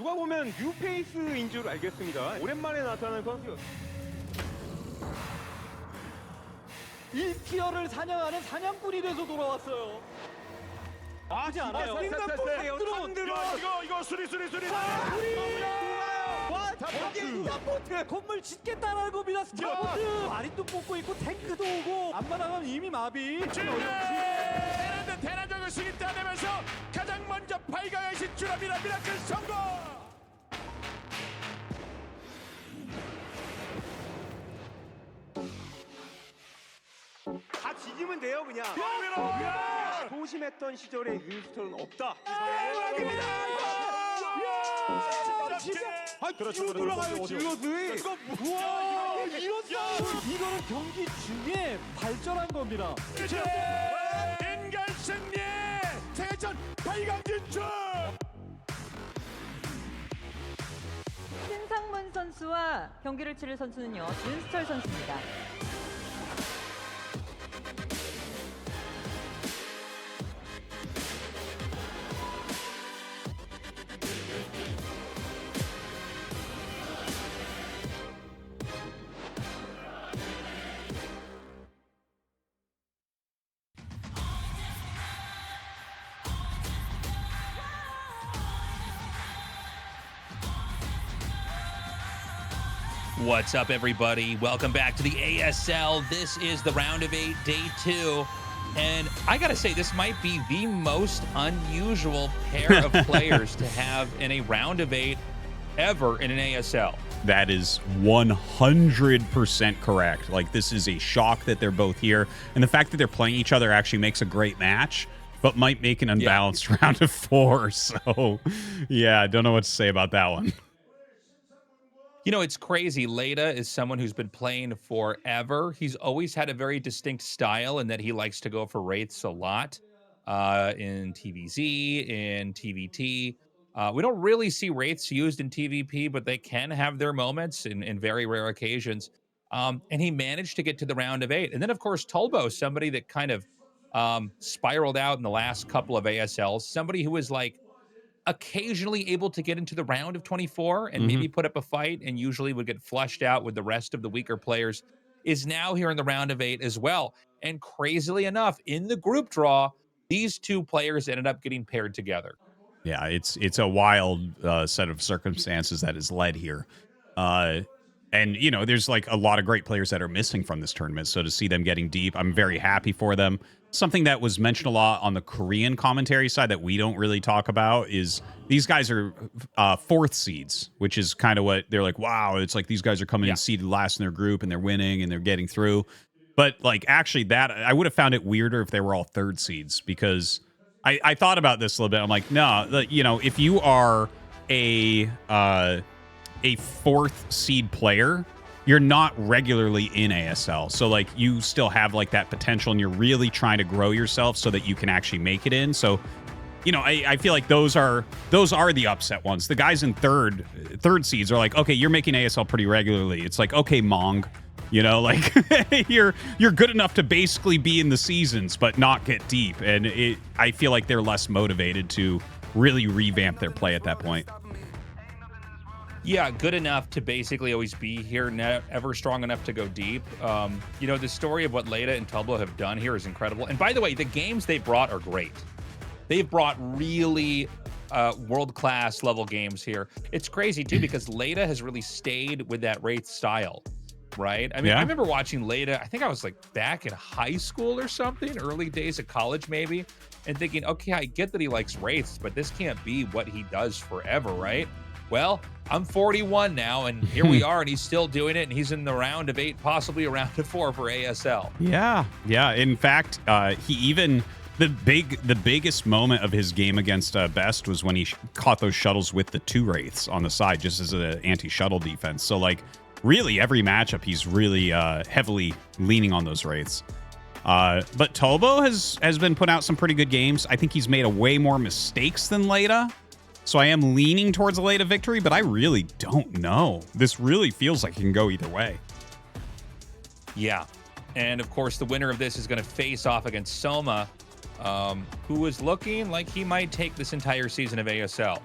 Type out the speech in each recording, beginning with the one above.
누가 보면 뉴페이스인 줄 알겠습니다. 오랜만에 나타나는 선수. 1티어를 사냥하는 사냥꾼이 돼서 돌아왔어요. 아지 않아요. 이거 수리. 와, 저게 누가 포트 건물 짓겠다라는 겁니다. 스타포트 마린도 뽑고 있고 탱크도 오고 안 받아가면 이미 마비. 대란적을 승리 따내면서 가장 먼저 8강에 진출합니다. 미라클 성공. 다 뒤지면 돼요 그냥. 소심했던 시절에 윤스턴은 없다. 그렇죠. 돌아가요. 질럿이. 우와, 이거는 경기 중에 발전한 겁니다. 인간 승리. 세계전 8강 진출. 신상문 선수와 경기를 치를 선수는요, 윤수철 선수입니다. What's up, everybody? Welcome back to the ASL. This is the round of 8, day 2. And I gotta say, this might be the most unusual pair of players to have in a round of 8 ever in an ASL. That is 100% correct. Like, this is a shock that they're both here. And the fact that they're playing each other actually makes a great match, but might make an unbalanced round of 4. So, yeah, I don't know what to say about that one. You know, it's crazy. Leta is someone who's been playing forever. He's always had a very distinct style in that he likes to go for wraiths a lot in TVZ, in TVT. We don't really see wraiths used in TVP, but they can have their moments in very rare occasions. And he managed to get to the round of 8. And then, of course, Tulbo, somebody that kind of spiraled out in the last couple of ASLs, somebody who was like, occasionally able to get into the round of 24 and maybe put up a fight and usually would get flushed out with the rest of the weaker players, is now here in the round of 8 as well. And crazily enough, in the group draw, these two players ended up getting paired together. Yeah, it's a wild set of circumstances that has led here. And, you know, there's like a lot of great players that are missing from this tournament. So to see them getting deep, I'm very happy for them. Something that was mentioned a lot on the Korean commentary side that we don't really talk about is these guys are 4th seeds, which is kind of what they're like, wow, it's like these guys are coming in seeded last in their group and they're winning and they're getting through. But like, actually, that I would have found it weirder if they were all 3rd seeds, because I thought about this a little bit. I'm like, no, you know, if you are a 4th seed player, you're not regularly in ASL. So like, you still have like that potential and you're really trying to grow yourself so that you can actually make it in. So, you know, I feel like those are the upset ones. The guys in third seeds are like, okay, you're making ASL pretty regularly. It's like, okay, Mong, you know, like you're good enough to basically be in the seasons, but not get deep. And I feel like they're less motivated to really revamp their play at that point. Yeah, good enough to basically always be here, ever strong enough to go deep. You know, the story of what Leta and Tulbo have done here is incredible. And by the way, the games they brought are great. They've brought really world-class level games here. It's crazy, too, because Leta has really stayed with that Wraith style, right? I mean, I remember watching Leta, I think I was like back in high school or something, early days of college maybe, and thinking, okay, I get that he likes Wraiths, but this can't be what he does forever, right? Well, I'm 41 now, and here we are, and he's still doing it, and he's in the round of 8, possibly a round of 4 for ASL. Yeah. In fact, he even the biggest moment of his game against Best was when he caught those shuttles with the 2 wraiths on the side, just as an anti-shuttle defense. So like, really, every matchup he's really heavily leaning on those wraiths. But Tulbo has been putting out some pretty good games. I think he's made a way more mistakes than Leta. So I am leaning towards a Leta victory, but I really don't know. This really feels like it can go either way. Yeah. And of course, the winner of this is going to face off against Soma, who is looking like he might take this entire season of ASL.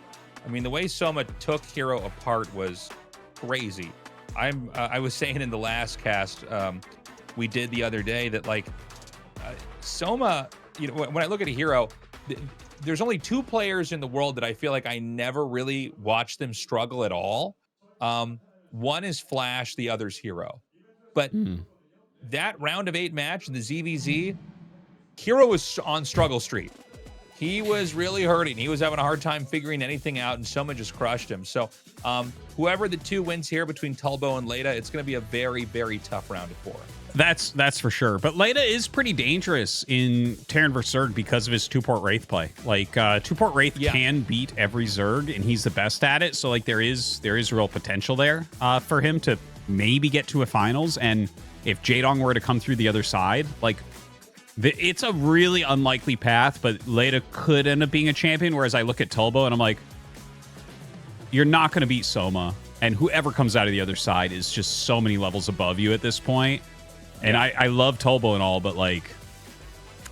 I mean, the way Soma took Hero apart was crazy. I was saying in the last cast we did the other day that like Soma, you know, when I look at a Hero, there's only 2 players in the world that I feel like I never really watched them struggle at all. One is Flash, the other's Hero. But that round of 8 match, the ZVZ, Hero was on struggle street. He was really hurting. He was having a hard time figuring anything out, and Soma just crushed him. So whoever the 2 wins here between Tulbo and Leta, it's going to be a very, very tough round of 4. That's for sure. But Leta is pretty dangerous in Terran vs. Zerg because of his 2-port Wraith play. Like 2-port Wraith can beat every Zerg, and he's the best at it. So like there is real potential there for him to maybe get to a finals. And if Jaedong were to come through the other side, like it's a really unlikely path, but Leta could end up being a champion. Whereas I look at Tulbo and I'm like, you're not going to beat Soma, and whoever comes out of the other side is just so many levels above you at this point. And I love Tulbo and all, but like,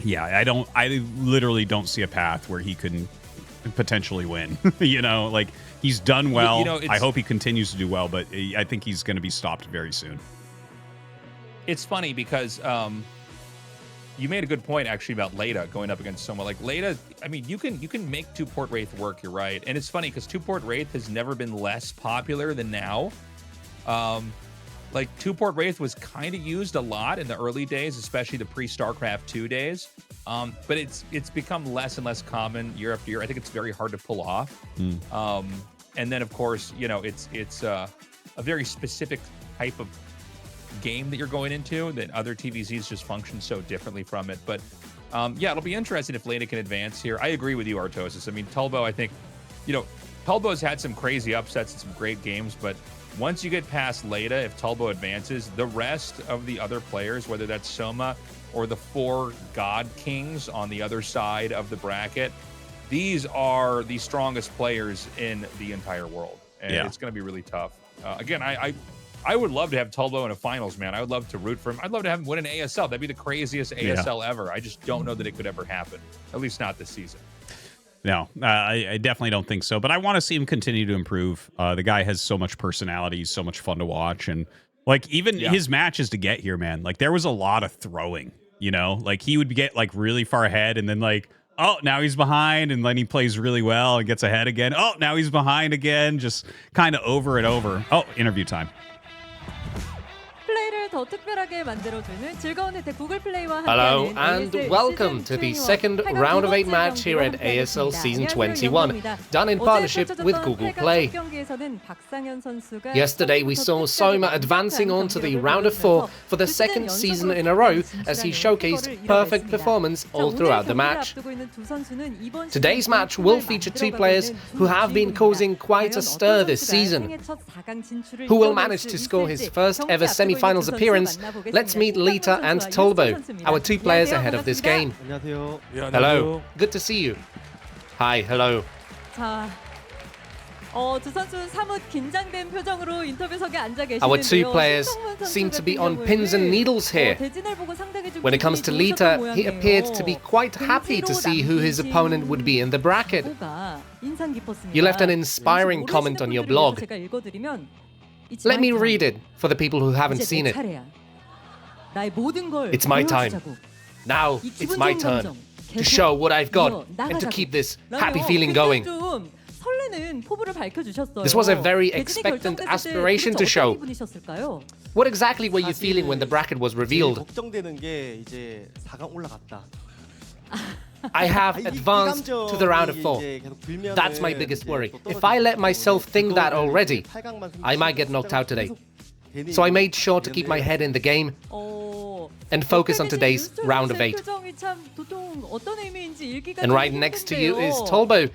yeah, I literally don't see a path where he can potentially win. You know, like he's done well. You know, I hope he continues to do well, but I think he's going to be stopped very soon. It's funny because you made a good point actually about Leta going up against Soma. Like Leta, I mean, you can make 2-port Wraith work. You're right, and it's funny because 2-port Wraith has never been less popular than now. Like 2-port Wraith was kind of used a lot in the early days, especially the pre-StarCraft 2 days. But it's become less and less common year after year. I think it's very hard to pull off. And then of course, you know, it's a very specific type of game that you're going into that other TVZs just function so differently from it. But yeah, it'll be interesting if Leta can advance here. I agree with you, Artosis. I mean, Tulbo, I think, you know, Tulbo's had some crazy upsets and some great games, but once you get past Leta, if Tulbo advances, the rest of the other players, whether that's Soma or the 4 God Kings on the other side of the bracket, these are the strongest players in the entire world. And it's going to be really tough. Again, I would love to have Tulbo in a finals, man. I would love to root for him. I'd love to have him win an ASL. That'd be the craziest ASL ever. I just don't know that it could ever happen, at least not this season. No, I definitely don't think so. But I want to see him continue to improve. The guy has so much personality, so much fun to watch. And like even his matches to get here, man, like there was a lot of throwing, you know, like he would get like really far ahead and then like, oh, now he's behind. And then he plays really well and gets ahead again. Oh, now he's behind again. Just kind of over and over. Oh, interview time. Hello and welcome to the second round of 8 match here at ASL Season 21, done in partnership with Google Play. Yesterday we saw Soma advancing on to the round of 4 for the second season in a row as he showcased perfect performance all throughout the match. Today's match will feature 2 players who have been causing quite a stir this season. Who will manage to score his first ever semi-finals appearance? Let's meet Leta and Tulbo, our 2 players ahead of this game. Hello, good to see you. Hi, hello. Our 2 players seem to be on pins and needles here. When it comes to Leta, he appeared to be quite happy to see who his opponent would be in the bracket. You left an inspiring comment on your blog. Let me read it for the people who haven't seen it. It's my time. Now it's my turn to show what I've got and to keep this happy feeling going. This was a very expectant aspiration to show. What exactly were you feeling when the bracket was revealed? I have advanced to the round of 4. That's my biggest worry. If I let myself think that already, I might get knocked out today. So I made sure to keep my head in the game and focus on today's round of 8. And right next to you is Tulbo.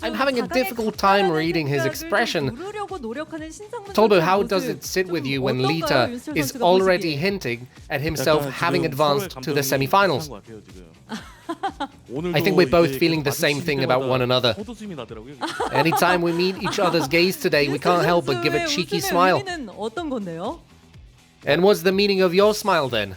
I'm having a difficult time reading his expression. Tulbo, how does it sit with you when Leta is already hinting at himself having advanced to the semi-finals? I think we're both feeling the same thing about one another. Anytime we meet each other's gaze today, we can't help but give a cheeky smile. And what's the meaning of your smile then?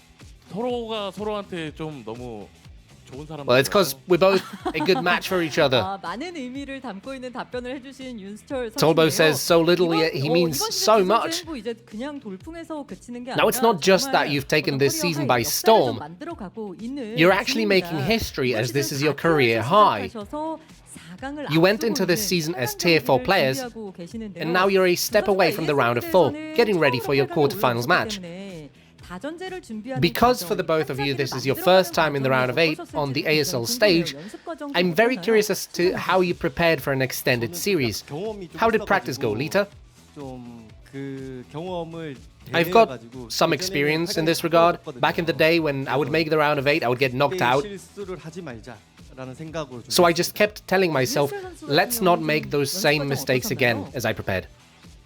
Well, it's because we're both a good match for each other. 많은 의미를 담고 있는 답변을 해주신 윤수철 Tolbo 선수인데요. says so little yet he means 이번 so 시즌 much. 뭐 이제 그냥 돌풍에서 그치는 게 Now, it's 아니라 not just 정말 that you've taken this 커리어 season 하이 by 역사를 storm. 좀 만들어가고 있는 You're actually making 중입니다. history 이번 as this 시즌 is your 4강에서 career high. 시작하셔서 4강을 You went 앞두고 into this 있는 season as 최강 tier 4 경기를 players, 준비하고 계시는데요. and now you're a step away from the round of 4, getting ready for your quarterfinals match. Because for the both of you this is your first time in the round of 8 on the ASL stage, I'm very curious as to how you prepared for an extended series. How did practice go, Leta? I've got some experience in this regard. Back in the day when I would make the round of 8, I would get knocked out. So I just kept telling myself, let's not make those same mistakes again as I prepared.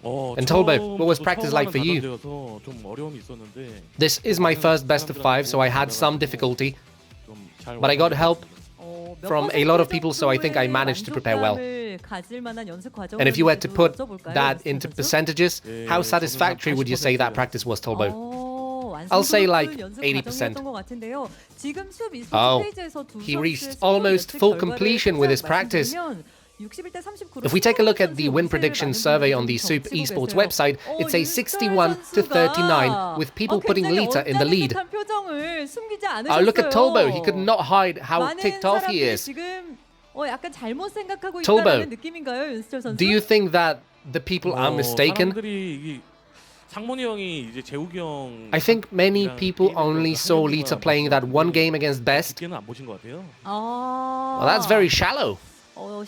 And Tulbo, what was practice like for you? This is my first best of 5, so I had some difficulty. But I got help from a lot of people, so I think I managed to prepare well. And if you were to put that into percentages, how satisfactory would you say that practice was, Tulbo? I'll say like 80%. Oh, he reached almost full completion with his practice. If we take a look at the win prediction survey on the SOOP esports website, it's a 61-39 with people putting Leta in the lead. Oh, look at Tulbo. He could not hide how ticked off he is. Tulbo, do you think that the people are mistaken? I think many people only saw Leta playing that one game against Best. Well, that's very shallow. I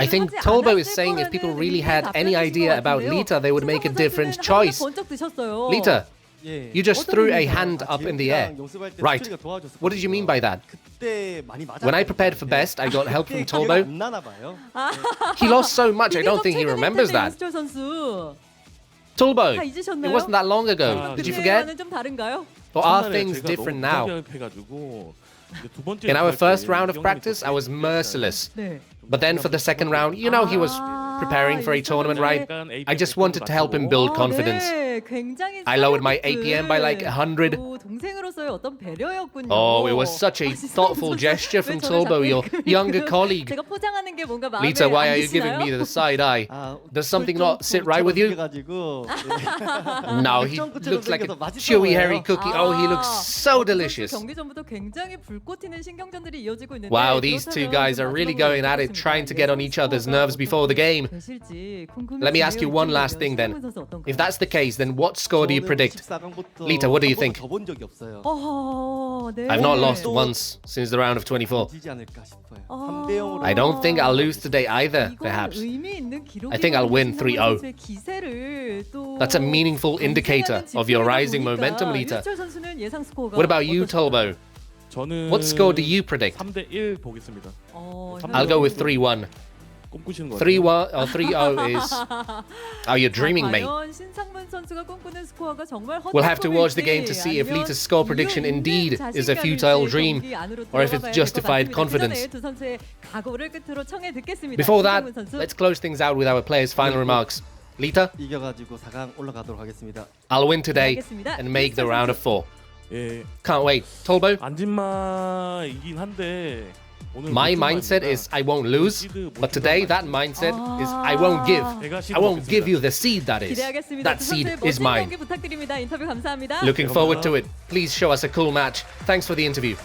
think Tulbo is saying if people really had any idea about Leta, they would make a different choice. Leta, you just threw a hand up in the air. Right. What did you mean by that? When I prepared for Best, I got help from Tulbo. He lost so much, I don't think he remembers that. Tulbo, it wasn't that long ago. Did you forget? Or are things different now? In our first round of practice, I was merciless. But then for the second round, you know he was preparing for a tournament, right? I just wanted to help him build confidence. I lowered my APM by like 100. Oh, it was such a thoughtful gesture from Tulbo, your younger colleague. Leta, why are you giving me the side eye? Does something not sit right with you? No, he looks like a chewy, hairy cookie. Oh, he looks so delicious. Wow, these two guys are really going at it, trying to get on each other's nerves before the game. Let me ask you one last thing then. If that's the case, then what score do you predict? Leta, what do you think? I've not lost once since the round of 24. I don't think I'll lose today either, perhaps. I think I'll win 3-0. That's a meaningful indicator of your rising momentum, Leta. What about you, Tulbo? What score do you predict? I'll go with 3-1. 3-1 or 3-0 is... Oh, you're dreaming, mate. We'll have to watch the game to see if Leta's score prediction indeed is a futile dream or if it's justified confidence. Before that, let's close things out with our players' final remarks. Leta, I'll win today and make the round of 4. Can't wait. Tulbo? My mindset is I won't lose, but today that mindset is I won't give. I won't give you the seed that is. That seed is mine. Looking forward to it. Please show us a cool match. Thanks for the interview.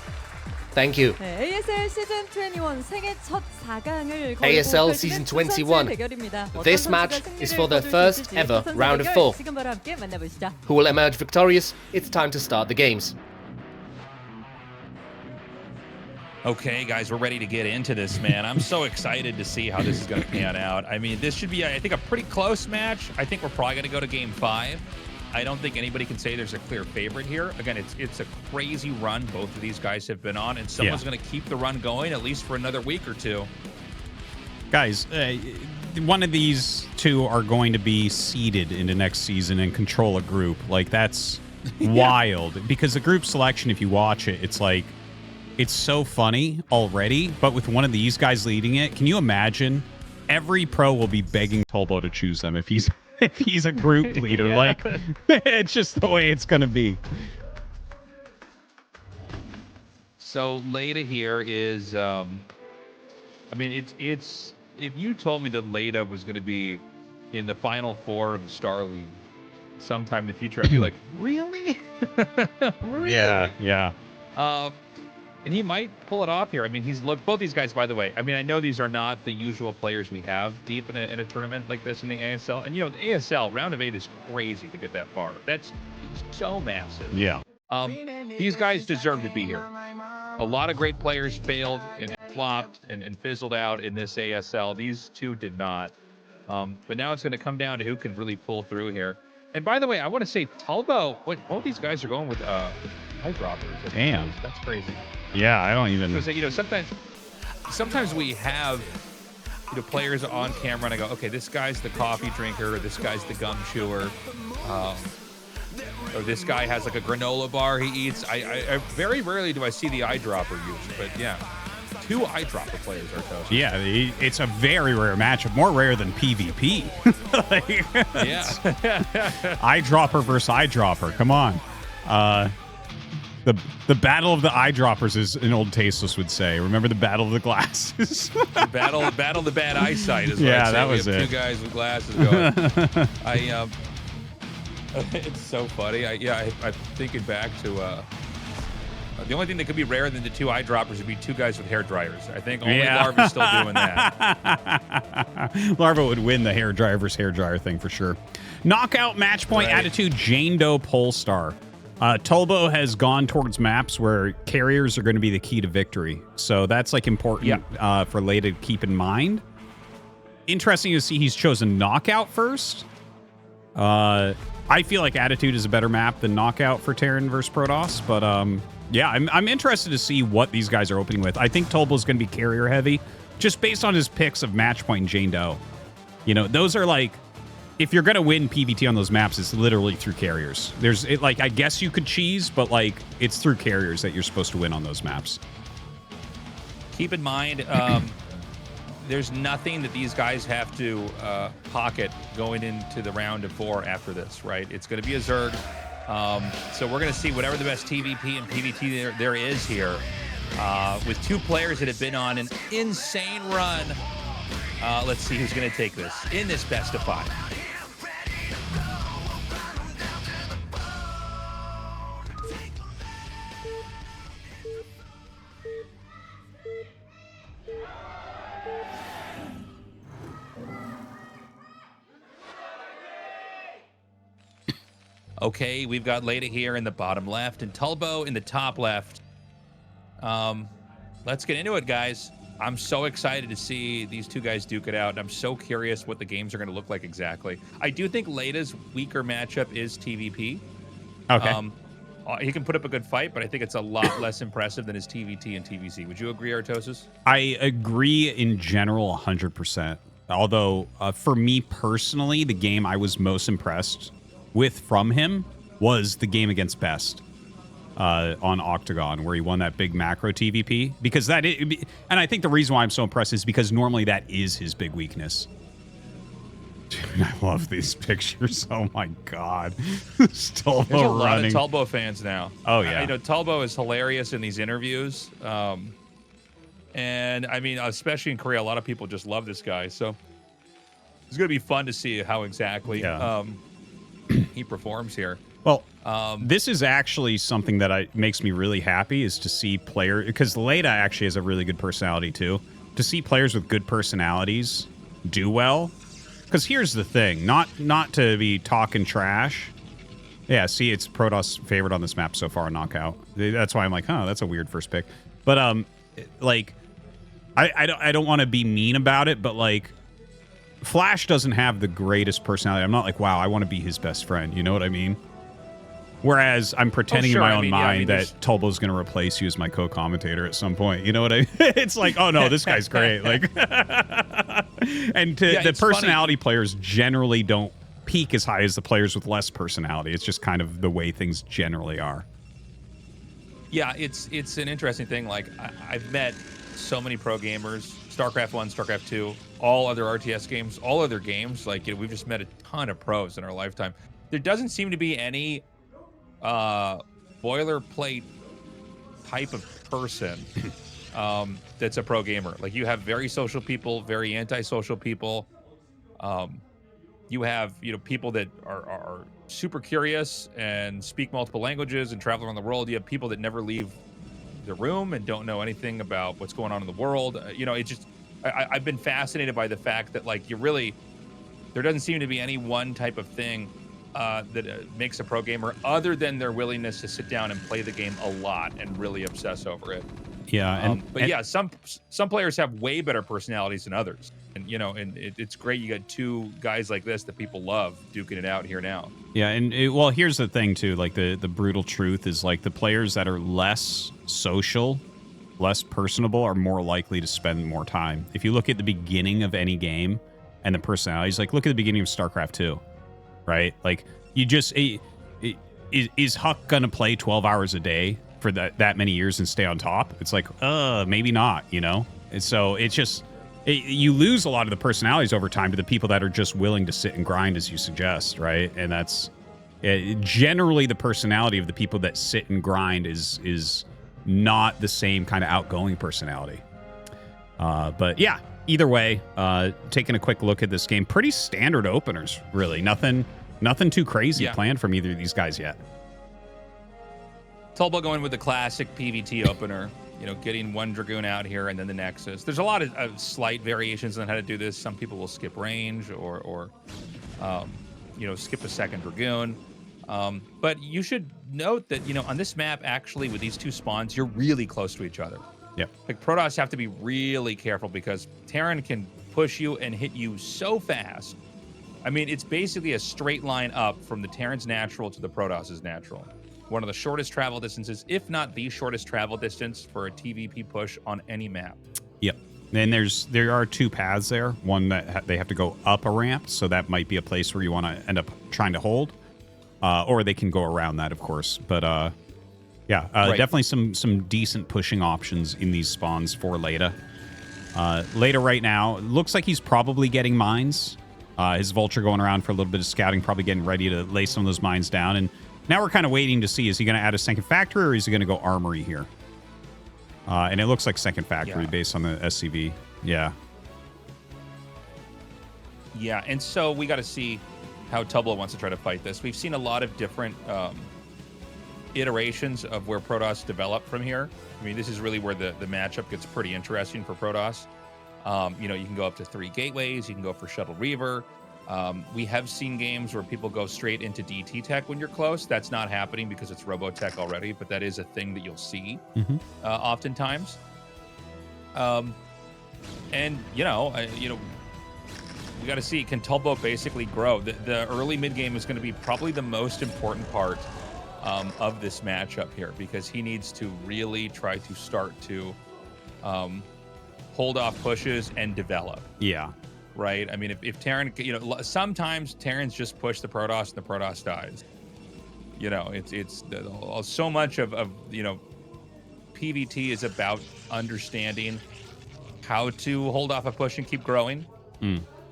Thank you. ASL Season21 생애 첫 4강을 ASL Season 21. This match is for the first ever round of 4. 지금 바로 함께 만나보시죠. Who will emerge victorious? It's time to start the games. Okay, guys, we're ready to get into this, man. I'm so excited to see how this is going to pan out. I mean, this should be, I think, a pretty close match. I think we're probably going to go to Game 5. I don't think anybody can say there's a clear favorite here. Again, it's a crazy run both of these guys have been on, and someone's going to keep the run going at least for another week or two. Guys, one of these two are going to be seeded into next season and control a group. Like, that's wild. Because the group selection, if you watch it, it's like, it's so funny already, but with one of these guys leading it, can you imagine? Every pro will be begging Tulbo to choose them if he's a group leader. Like, it's just the way it's gonna be. So Leta here is, I mean, it's if you told me that Leta was going to be in the Final Four of the Star League sometime in the future, I'd be like, really? Really? Yeah. And he might pull it off here. I mean, both these guys, by the way. I mean, I know these are not the usual players we have deep in a tournament like this in the ASL. And, you know, the ASL, round of 8 is crazy to get that far. That's so massive. Yeah. These guys deserve to be here. A lot of great players failed and flopped and fizzled out in this ASL. These two did not. But now it's going to come down to who can really pull through here. And by the way, I want to say Tulbo, both these guys are going with eyedroppers. Damn. That's crazy. Yeah, I don't even. Because, you know, sometimes we have, you know, players on camera and I go, okay, this guy's the coffee drinker, or this guy's the gum chewer, or this guy has like a granola bar he eats. I very rarely do I see the eyedropper used, but yeah, 2 eyedropper players are toasted. Yeah, it's a very rare matchup, more rare than PvP. Yeah. Eyedropper versus eyedropper. Come on. The battle of the eyedroppers, as an old Tastosis would say. Remember the battle of the glasses? battle of the bad eyesight is what Yeah, I'd say. that was we have it. 2 guys with glasses going. It's so funny. I'm thinking back to the only thing that could be rarer than the 2 eyedroppers would be 2 guys with hair dryers. I think only Larva's still doing that. Larva would win the hair dryer thing for sure. Knockout match point Right. attitude Jane Doe Polestar. Tulbo has gone towards maps where carriers are going to be the key to victory. So that's like important for Leta to keep in mind. Interesting to see he's chosen Knockout first. I feel like Attitude is a better map than Knockout for Terran versus Protoss, but yeah, I'm interested to see what these guys are opening with. I think Tulbo's going to be carrier heavy, just based on his picks of Match Point and Jane Doe. You know, those are like, if you're going to win PvT on those maps, it's literally through carriers. Like, I guess you could cheese, but like, it's through carriers that you're supposed to win on those maps. Keep in mind, there's nothing that these guys have to pocket going into the round of 4 after this, right? It's going to be a Zerg. So we're going to see whatever the best TVP and PvT there is here. With 2 players that have been on an insane run. Let's see who's going to take this in this best of 5. Okay, we've got Leta here in the bottom left and Tulbo in the top left. Let's get into it, guys. I'm so excited to see these 2 guys duke it out, and I'm so curious what the games are going to look like exactly. I do think Leta's weaker matchup is TVP. Okay. He can put up a good fight, but I think it's a lot less impressive than his TVT and TVC. Would you agree, Artosis? I agree in general 100%. Although, for me personally, the game I was most impressed with from him was the game against Best on Octagon, where he won that big macro TVP. Because and I think the reason why I'm so impressed is because normally that is his big weakness. Dude, I love these pictures. Oh my god. Tulbo There's a lot running. of Tulbo fans now. Oh yeah. You know, Tulbo is hilarious in these interviews. And I mean, especially in Korea, a lot of people just love this guy. So it's going to be fun to see how exactly he performs here. Well, this is actually something that makes me really happy, is to see because Leta actually has a really good personality too. To see players with good personalities do well. Because here's the thing, not to be talking trash. Yeah, see, it's Protoss favorite on this map so far, Knockout. That's why I'm like, that's a weird first pick. But like, I don't want to be mean about it, but like, Flash doesn't have the greatest personality. I'm not like, wow, I want to be his best friend. You know what I mean? Whereas I'm pretending in my own mind that Tulbo's going to replace you as my co-commentator at some point. You know what I mean? It's like, oh no, this guy's great. Like, and the personality players generally don't peak as high as the players with less personality. It's just kind of the way things generally are. Yeah, it's an interesting thing. Like, I've met so many pro gamers, StarCraft 1, StarCraft 2, all other RTS games, all other games. Like, we've just met a ton of pros in our lifetime. There doesn't seem to be any boilerplate type of person that's a pro gamer. Like you have very social people, very antisocial people. You have, people that are super curious and speak multiple languages and travel around the world. You have people that never leave the room and don't know anything about what's going on in the world. It just, I've been fascinated by the fact that like there doesn't seem to be any one type of thing that makes a pro gamer other than their willingness to sit down and play the game a lot and really obsess over it. Yeah, some players have way better personalities than others, and it's great you got two guys like this that people love duking it out here now. Yeah, and well, here's the thing too. Like the brutal truth is like the players that are less social, less personable, are more likely to spend more time. If you look at the beginning of any game and the personalities, like look at the beginning of StarCraft 2, right? Like you just is Huck gonna play 12 hours a day for that many years and stay on top? It's like, maybe not, And so it's just, you lose a lot of the personalities over time to the people that are just willing to sit and grind, as you suggest, right? And that's generally the personality of the people that sit and grind is not the same kind of outgoing personality. But yeah, either way, taking a quick look at this game, pretty standard openers, really. Nothing too crazy planned from either of these guys yet. Tulbo going with the classic PvT opener, getting one Dragoon out here and then the Nexus. There's a lot of slight variations on how to do this. Some people will skip range or skip a second Dragoon. But you should note that, on this map, actually, with these two spawns, you're really close to each other. Yep. Like, Protoss have to be really careful because Terran can push you and hit you so fast. I mean, it's basically a straight line up from the Terran's natural to the Protoss's natural. One of the shortest travel distances, if not the shortest travel distance for a TVP push on any map. Yep. And there are two paths there. One that they have to go up a ramp, so that might be a place where you want to end up trying to hold. Or they can go around that, of course. But right. Definitely some decent pushing options in these spawns for Leta. Leta right now, looks like he's probably getting mines. His Vulture going around for a little bit of scouting, probably getting ready to lay some of those mines down. And now we're kind of waiting to see, is he going to add a second factory or is he going to go armory here? And it looks like second factory based on the SCV. Yeah. Yeah, and so we got to see how Tulbo wants to try to fight this. We've seen a lot of different iterations of where Protoss develop from here. I mean, this is really where the matchup gets pretty interesting for Protoss. You can go up to 3 gateways. You can go for Shuttle Reaver. We have seen games where people go straight into DT tech when you're close. That's not happening because it's Robotech already, but that is a thing that you'll see oftentimes. We got to see, can Tulbo basically grow? The early mid game is going to be probably the most important part of this matchup here, because he needs to really try to start to hold off pushes and develop. Yeah. Right? I mean, if Terran, sometimes Terrans just push the Protoss and the Protoss dies. It's so much of PvT is about understanding how to hold off a push and keep growing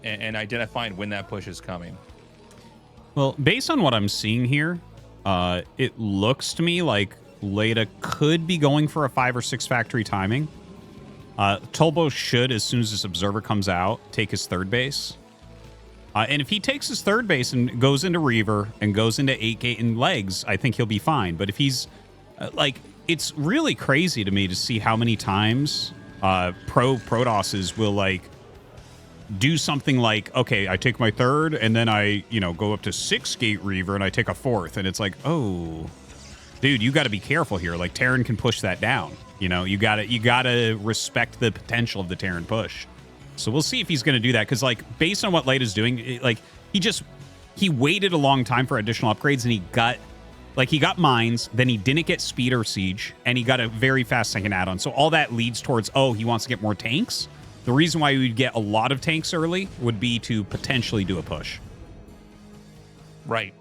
and identifying when that push is coming. Well, based on what I'm seeing here, it looks to me like Leta could be going for a 5 or 6 factory timing. Tulbo should, as soon as this observer comes out, take his third base. And if he takes his third base and goes into Reaver and goes into 8 gate and legs, I think he'll be fine. But if he's it's really crazy to me to see how many times Protosses will do something like, okay, I take my third and then I go up to 6 gate Reaver and I take a fourth, and it's like, oh, dude, you got to be careful here. Like, Terran can push that down. You gotta respect the potential of the Terran push. So we'll see if he's going to do that, because based on what Leta's doing, he waited a long time for additional upgrades, and he got mines, then he didn't get speed or siege, and he got a very fast second add-on. So all that leads towards, he wants to get more tanks. The reason why we would get a lot of tanks early would be to potentially do a push. Right.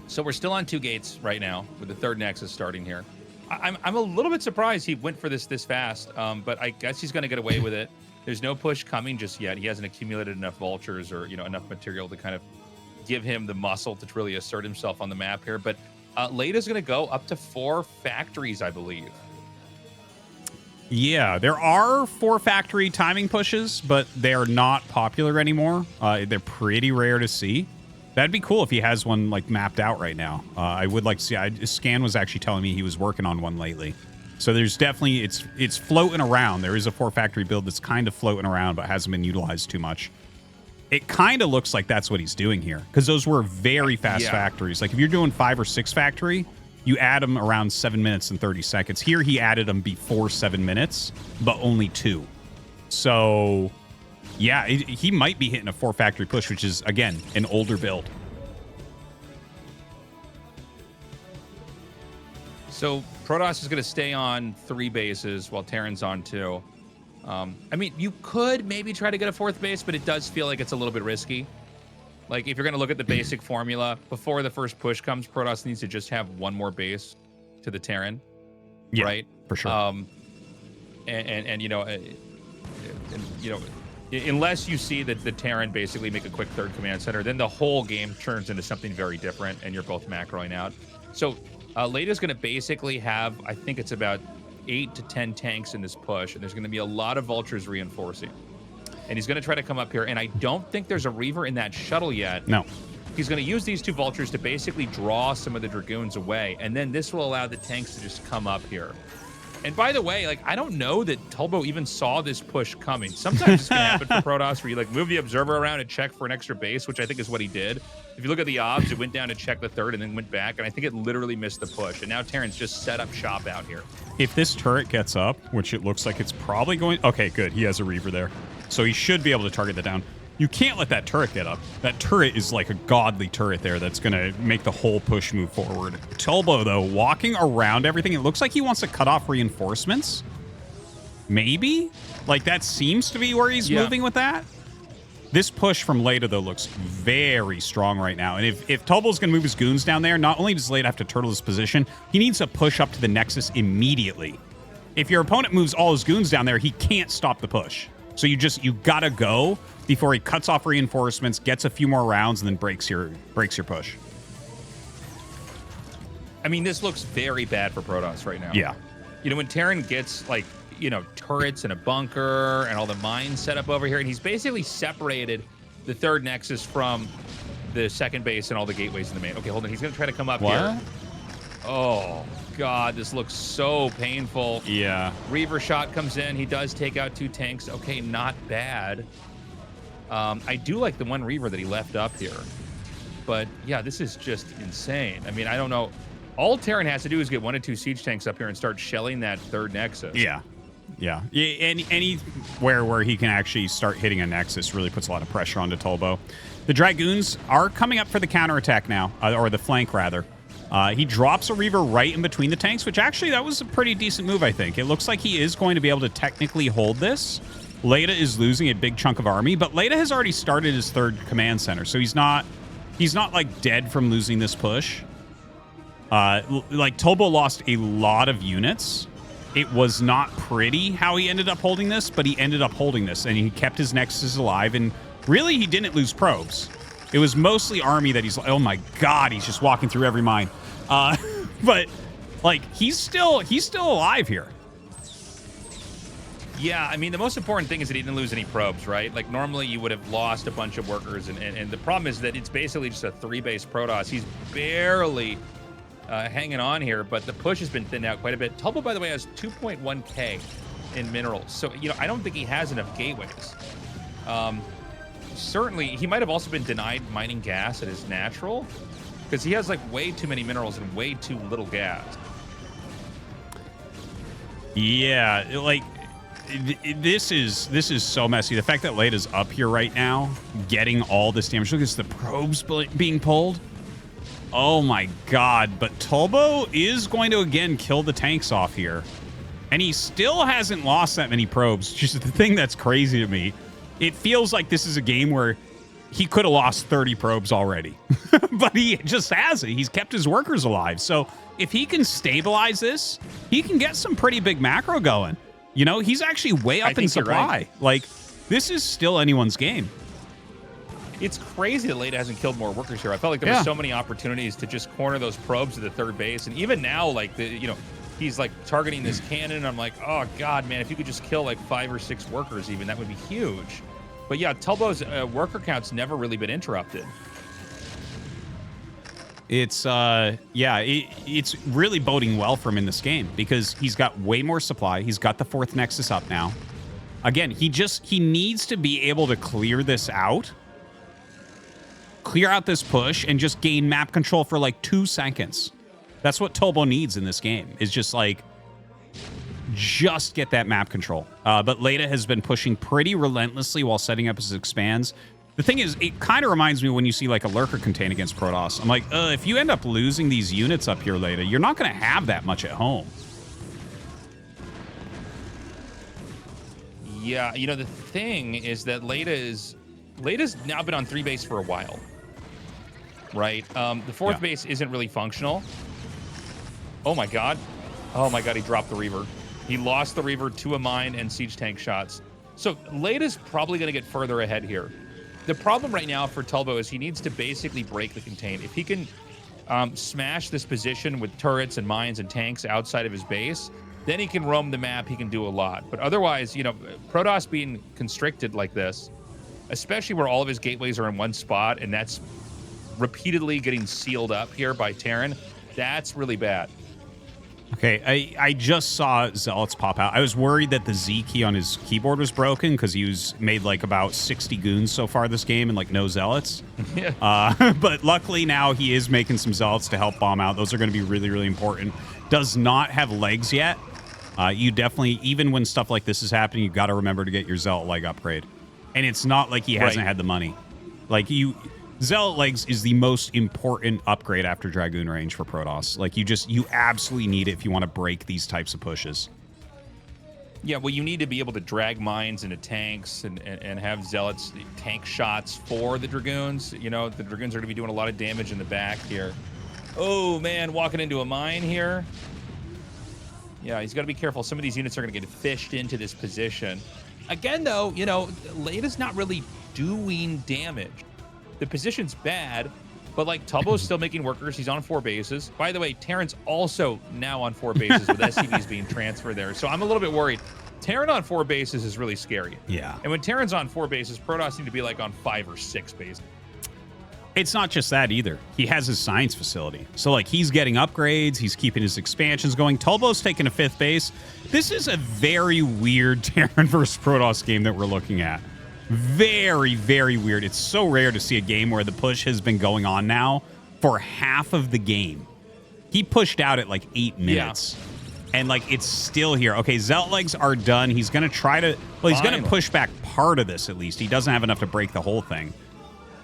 So we're still on 2 gates right now with the third Nexus starting here. I'm a little bit surprised he went for this fast, but I guess he's going to get away with it. There's no push coming just yet. He hasn't accumulated enough vultures or enough material to kind of give him the muscle to really assert himself on the map here. But Leta's going to go up to 4 factories, I believe. Yeah, there are 4 factory timing pushes, but they're not popular anymore. They're pretty rare to see. That'd be cool if he has one like mapped out right now. I would like to see. Scan was actually telling me he was working on one lately. So there's definitely, it's floating around. There is a 4 factory build that's kind of floating around, but hasn't been utilized too much. It kind of looks like that's what he's doing here, because those were very fast factories. Like if you're doing 5 or 6 factory, you add them around 7 minutes and 30 seconds. Here he added them before 7 minutes, but only 2. So yeah, he might be hitting a 4 factory push, which is, again, an older build. So Protoss is going to stay on 3 bases while Terran's on 2. I mean, you could maybe try to get a 4th base, but it does feel like it's a little bit risky. Like, if you're going to look at the basic formula, before the first push comes, Protoss needs to just have 1 more base to the Terran. Yeah, right? For sure. And you know, unless you see that the Terran basically make a quick 3rd command center, then the whole game turns into something very different, and you're both macroing out. So Leta's going to basically have, I think it's about 8 to 10 tanks in this push, and there's going to be a lot of vultures reinforcing. And he's going to try to come up here, and I don't think there's a Reaver in that shuttle yet. No. He's going to use these 2 vultures to basically draw some of the Dragoons away, and then this will allow the tanks to just come up here. And by the way, like, I don't know that Tulbo even saw this push coming. Sometimes it's going to happen for Protoss where you like move the observer around and check for an extra base, which I think is what he did. If you look at the obs, it went down to check the 3rd and then went back, and I think it literally missed the push. And now Terran's just set up shop out here. If this turret gets up, which it looks like it's probably going... Okay, good. He has a Reaver there. So he should be able to target that down. You can't let that turret get up. That turret is like a godly turret there that's going to make the whole push move forward. Tulbo, though, walking around everything, it looks like he wants to cut off reinforcements. Maybe? Like, that seems to be where he's moving with that. This push from Leta, though, looks very strong right now. And if Tulbo's going to move his goons down there, not only does Leta have to turtle his position, he needs to push up to the Nexus immediately. If your opponent moves all his goons down there, he can't stop the push. So you gotta go before he cuts off reinforcements, gets a few more rounds, and then breaks your push. I mean, this looks very bad for Protoss right now. Yeah. You know, when Terran gets, like, you know, turrets and a bunker and all the mines set up over here, and he's basically separated the 3rd Nexus from the 2nd base and all the gateways in the main. Okay, hold on. He's going to try to come up here. Oh, God, this looks so painful. Yeah. Reaver shot comes in. He does take out 2 tanks. Okay, not bad. I do like the 1 Reaver that he left up here. But, yeah, this is just insane. I mean, I don't know. All Terran has to do is get 1 or 2 siege tanks up here and start shelling that 3rd Nexus. Yeah. Yeah. Anywhere where he can actually start hitting a Nexus really puts a lot of pressure onto Tulbo. The Dragoons are coming up for the counterattack now, or the flank, rather. He drops a Reaver right in between the tanks, which actually, that was a pretty decent move, I think. It looks like he is going to be able to technically hold this. Leta is losing a big chunk of army, but Leta has already started his 3rd command center, so he's not like dead from losing this push. Like, Tulbo lost a lot of units. It was not pretty how he ended up holding this, but he ended up holding this, and he kept his Nexus alive, and really, he didn't lose probes. It was mostly army that he's like, oh my God, he's just walking through every mine. But, like, he's still alive here. Yeah, I mean, the most important thing is that he didn't lose any probes, right? Like, normally you would have lost a bunch of workers, and the problem is that it's basically just a 3-base Protoss. He's barely hanging on here, but the push has been thinned out quite a bit. Tulbo, by the way, has 2.1k in minerals, so, you know, I don't think he has enough gateways. Certainly, he might have also been denied mining gas at his natural, because he has, like, way too many minerals and way too little gas. Yeah, like, this is so messy. The fact that Leta's up here right now, getting all this damage. Look at the probes being pulled. Oh my God, but Tulbo is going to, again, kill the tanks off here. And he still hasn't lost that many probes, which is the thing that's crazy to me. It feels like this is a game where he could have lost 30 probes already. But he just hasn't. He's kept his workers alive. So if he can stabilize this, he can get some pretty big macro going. You know, he's actually way up in supply. Right. Like, this is still anyone's game. It's crazy that Leta hasn't killed more workers here. I felt like there were so many opportunities to just corner those probes at the third base. And even now, like, he's like targeting this cannon. And I'm like, oh, God, man, if you could just kill like 5 or 6 workers even, that would be huge. But yeah, tulbo's worker count's never really been interrupted. It's it's really boding well for him in this game because he's got way more supply. He's got the 4th Nexus up now. Again, he needs to be able to clear this out. Clear out this push and just gain map control for like 2 seconds. That's what tulbo needs in this game, is just like, just get that map control. But Leta has been pushing pretty relentlessly while setting up his expands. The thing is, it kind of reminds me when you see like a lurker contain against Protoss. I'm like, if you end up losing these units up here Leta, you're not going to have that much at home. Yeah, you know, the thing is that Leta's now been on 3 base for a while. Right? The 4th base isn't really functional. Oh my god. Oh my god, he dropped the Reaver. He lost the Reaver to a mine and siege tank shots. So Leta's probably going to get further ahead here. The problem right now for tulbo is he needs to basically break the contain. If he can smash this position with turrets and mines and tanks outside of his base, then he can roam the map, he can do a lot. But otherwise, you know, Protoss being constricted like this, especially where all of his gateways are in one spot, and that's repeatedly getting sealed up here by Terran, that's really bad. Okay, I just saw Zealots pop out. I was worried that the Z key on his keyboard was broken because he was made like about 60 goons so far this game and like no Zealots. But luckily now he is making some Zealots to help bomb out. Those are going to be really, really important. Does not have legs yet. You definitely, even when stuff like this is happening, you got to remember to get your Zealot leg upgrade. And it's not like he hasn't had the money. Like Zealot legs is the most important upgrade after Dragoon range for Protoss. Like you absolutely need it if you want to break these types of pushes. Yeah, well, you need to be able to drag mines into tanks and have Zealots tank shots for the Dragoons. You know, the Dragoons are going to be doing a lot of damage in the back here. Oh, man, walking into a mine here. Yeah, he's got to be careful. Some of these units are going to get fished into this position. Again, though, you know, Leta's not really doing damage. The position's bad, but like tulbo's still making workers. He's on 4 bases. By the way, Terran's also now on 4 bases with SCVs being transferred there. So I'm a little bit worried. Terran on 4 bases is really scary. Yeah. And when Terran's on 4 bases, Protoss need to be like on 5 or 6 bases. It's not just that either. He has his science facility. So like he's getting upgrades. He's keeping his expansions going. tulbo's taking a 5th base. This is a very weird Terran versus Protoss game that we're looking at. Very, very weird. It's so rare to see a game where the push has been going on now for half of the game. He pushed out at like 8 minutes. Yeah. And like it's still here. Okay, Zealot legs are done. He's going to try to... Well, he's going to push back part of this at least. He doesn't have enough to break the whole thing.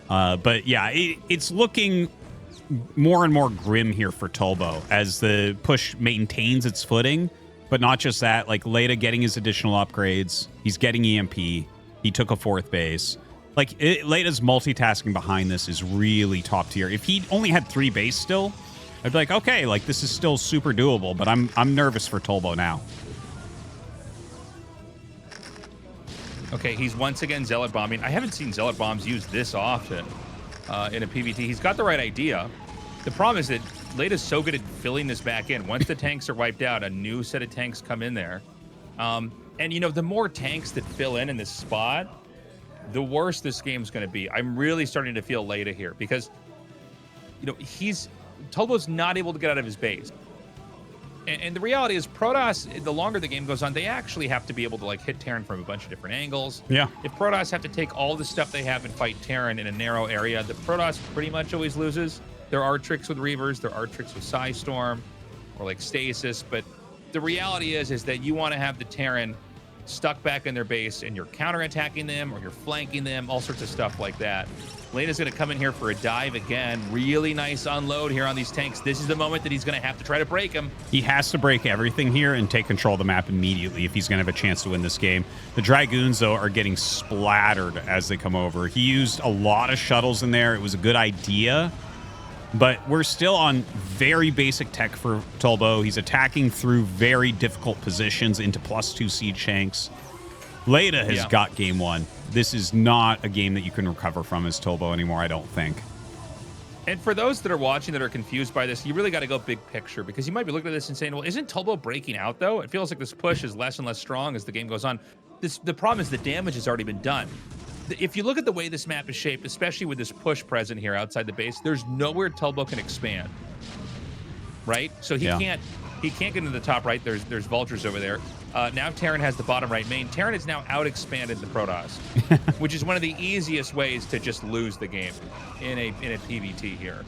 But yeah, it's looking more and more grim here for tulbo as the push maintains its footing. But not just that. Like Leta getting his additional upgrades. He's getting EMP. He took a 4th base. Like, Leta's multitasking behind this is really top tier. If he only had 3 base still, I'd be like, okay, like, this is still super doable, but I'm nervous for tulbo now. Okay, he's once again Zealot bombing. I haven't seen Zealot bombs used this often in a PvT. He's got the right idea. The problem is that Leta's so good at filling this back in. Once the tanks are wiped out, a new set of tanks come in there. And, you know, the more tanks that fill in this spot, the worse this game's going to be. I'm really starting to feel Leta here because, you know, tulbo's not able to get out of his base. And the reality is Protoss, the longer the game goes on, they actually have to be able to, like, hit Terran from a bunch of different angles. Yeah. If Protoss have to take all the stuff they have and fight Terran in a narrow area, the Protoss pretty much always loses. There are tricks with Reavers. There are tricks with Psystorm or, like, Stasis. But the reality is that you want to have the Terran stuck back in their base and you're counterattacking them or you're flanking them, all sorts of stuff like that. Leta's going to come in here for a dive again. Really nice unload here on these tanks. This is the moment that he's going to have to try to break them. He has to break everything here and take control of the map immediately if he's going to have a chance to win this game. The Dragoons, though, are getting splattered as they come over. He used a lot of shuttles in there. It was a good idea. But we're still on very basic tech for tulbo. He's attacking through very difficult positions into +2 siege tanks. Leta has Yeah. got game one. This is not a game that you can recover from as Tulbo anymore, I don't think. And for those that are watching that are confused by this, you really got to go big picture, because you might be looking at this and saying, well, isn't Tulbo breaking out, though? It feels like this push is less and less strong as the game goes on. The problem is the damage has already been done. If you look at the way this map is shaped, especially with this push present here outside the base, there's nowhere Tulbo can expand, right? So he can't get into the top right. There's vultures over there. Now Terran has the bottom right main. Terran is now out expanded the Protoss, which is one of the easiest ways to just lose the game in a PvT here.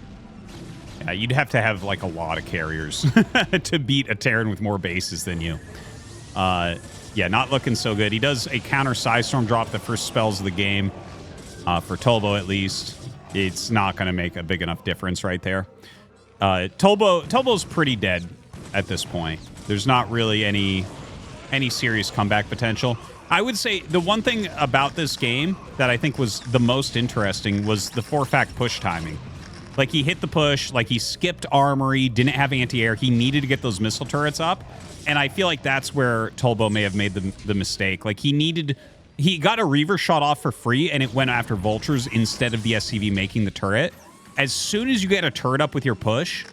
Yeah, you'd have to have like a lot of carriers to beat a Terran with more bases than you. Yeah, not looking so good. He does a counter Psystorm drop the first spells of the game. For Tulbo, at least, it's not going to make a big enough difference right there. Tulbo's pretty dead at this point. There's not really any serious comeback potential. I would say the one thing about this game that I think was the most interesting was the 4-fact push timing. Like, he hit the push, like he skipped armory, didn't have anti-air. He needed to get those missile turrets up. And I feel like that's where Tulbo may have made the mistake. Like, he got a Reaver shot off for free, and it went after vultures instead of the SCV making the turret. As soon as you get a turret up with your push,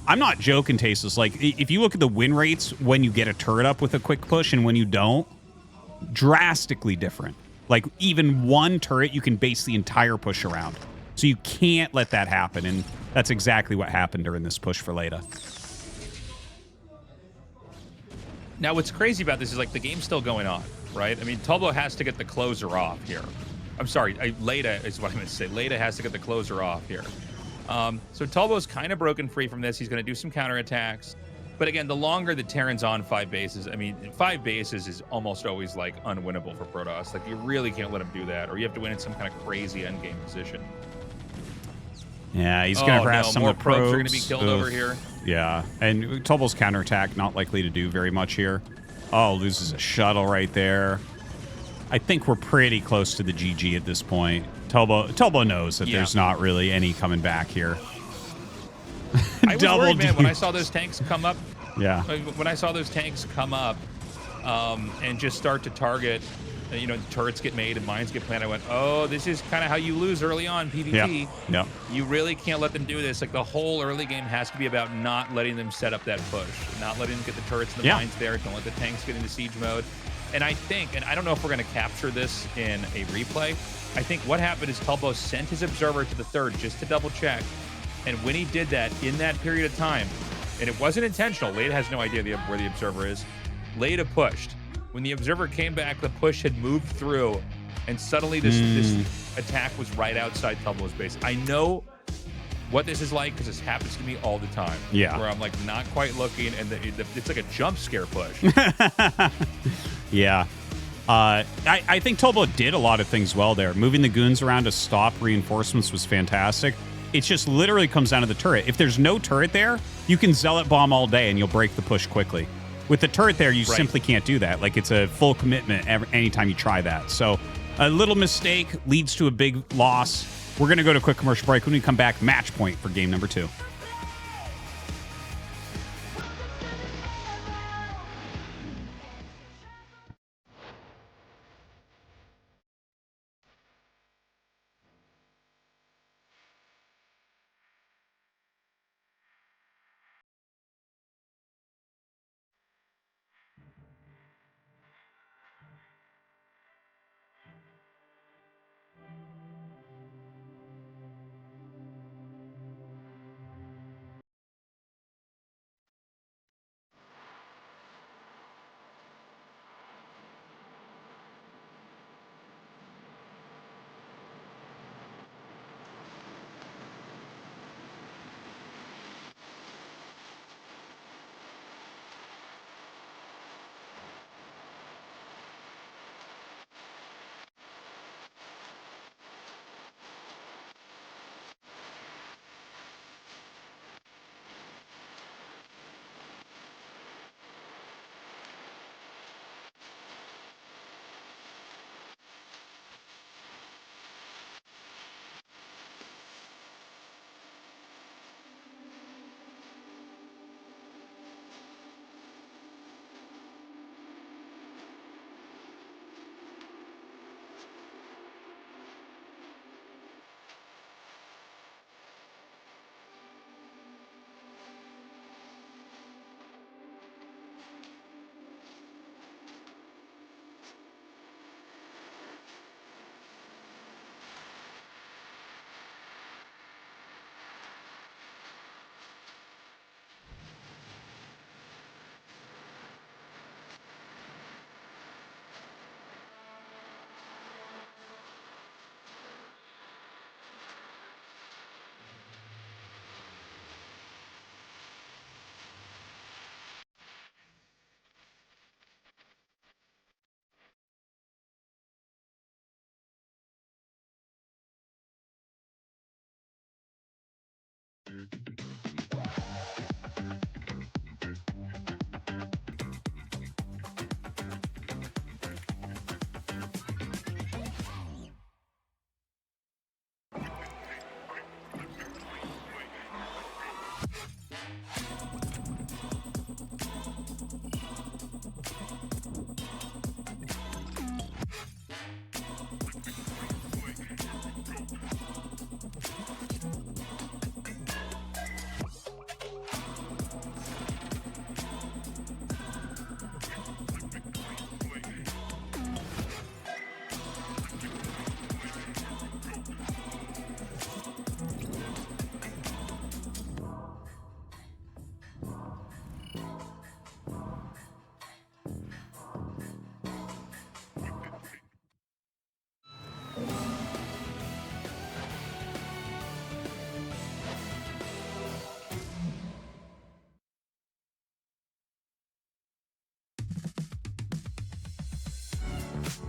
I'm not joking, Tastosis. Like, if you look at the win rates when you get a turret up with a quick push and when you don't, drastically different. Like, even one turret, you can base the entire push around. So you can't let that happen, and that's exactly what happened during this push for Leta. Now, what's crazy about this is, like, the game's still going on, right? I mean, Tulbo has to get the closer off here. I'm sorry, Leta is what I meant to say. Leta has to get the closer off here. So Tulbo's kind of broken free from this. He's going to do some counterattacks. But again, the longer the Terran's on 5 bases, I mean, 5 bases is almost always, like, unwinnable for Protoss. Like, you really can't let him do that, or you have to win in some kind of crazy endgame position. Yeah, he's going to harass some of the probes. Are going to be killed over here. Yeah, and Tulbo's counterattack not likely to do very much here. Oh, loses a shuttle right there. I think we're pretty close to the GG at this point. Tulbo knows that there's not really any coming back here. I was worried, man, when I saw those tanks come up. Yeah. When I saw those tanks come up and just start to target, you know, turrets get made and mines get planted, I went, oh, this is kind of how you lose early on PvP. Yeah. You really can't let them do this. Like, the whole early game has to be about not letting them set up that push, not letting them get the turrets and the mines there. Don't let the tanks get into siege mode. And I think, and I don't know if we're going to capture this in a replay, I think what happened is Tulbo sent his observer to the third just to double check. And when he did that in that period of time, and it wasn't intentional, Leta has no idea where the observer is, Leta pushed. When the observer came back, the push had moved through, and suddenly this attack was right outside Tulbo's base. I know what this is like because this happens to me all the time. Yeah. Where I'm, like, not quite looking, and it's like a jump scare push. Yeah. I think Tulbo did a lot of things well there. Moving the goons around to stop reinforcements was fantastic. It just literally comes down to the turret. If there's no turret there, you can zealot bomb all day and you'll break the push quickly. With the turret there, you simply can't do that. Like, it's a full commitment anytime you try that. So a little mistake leads to a big loss. We're going to go to a quick commercial break. When we come back, match point for game number 2.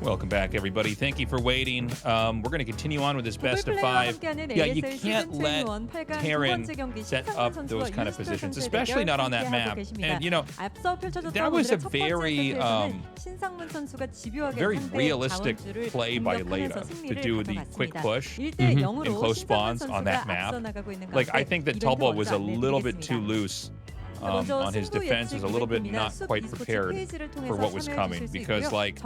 Welcome back, everybody. Thank you for waiting. We're going to continue on with this best of 5. Yeah, you can't let Terran set up those kind of positions, especially not on that map. And, you know, that was a very, very realistic play by Leta to do the quick push in close spawns on that map. Like, I think that tulbo was a little bit too loose on his defense, was a little bit not quite prepared for what was coming, because like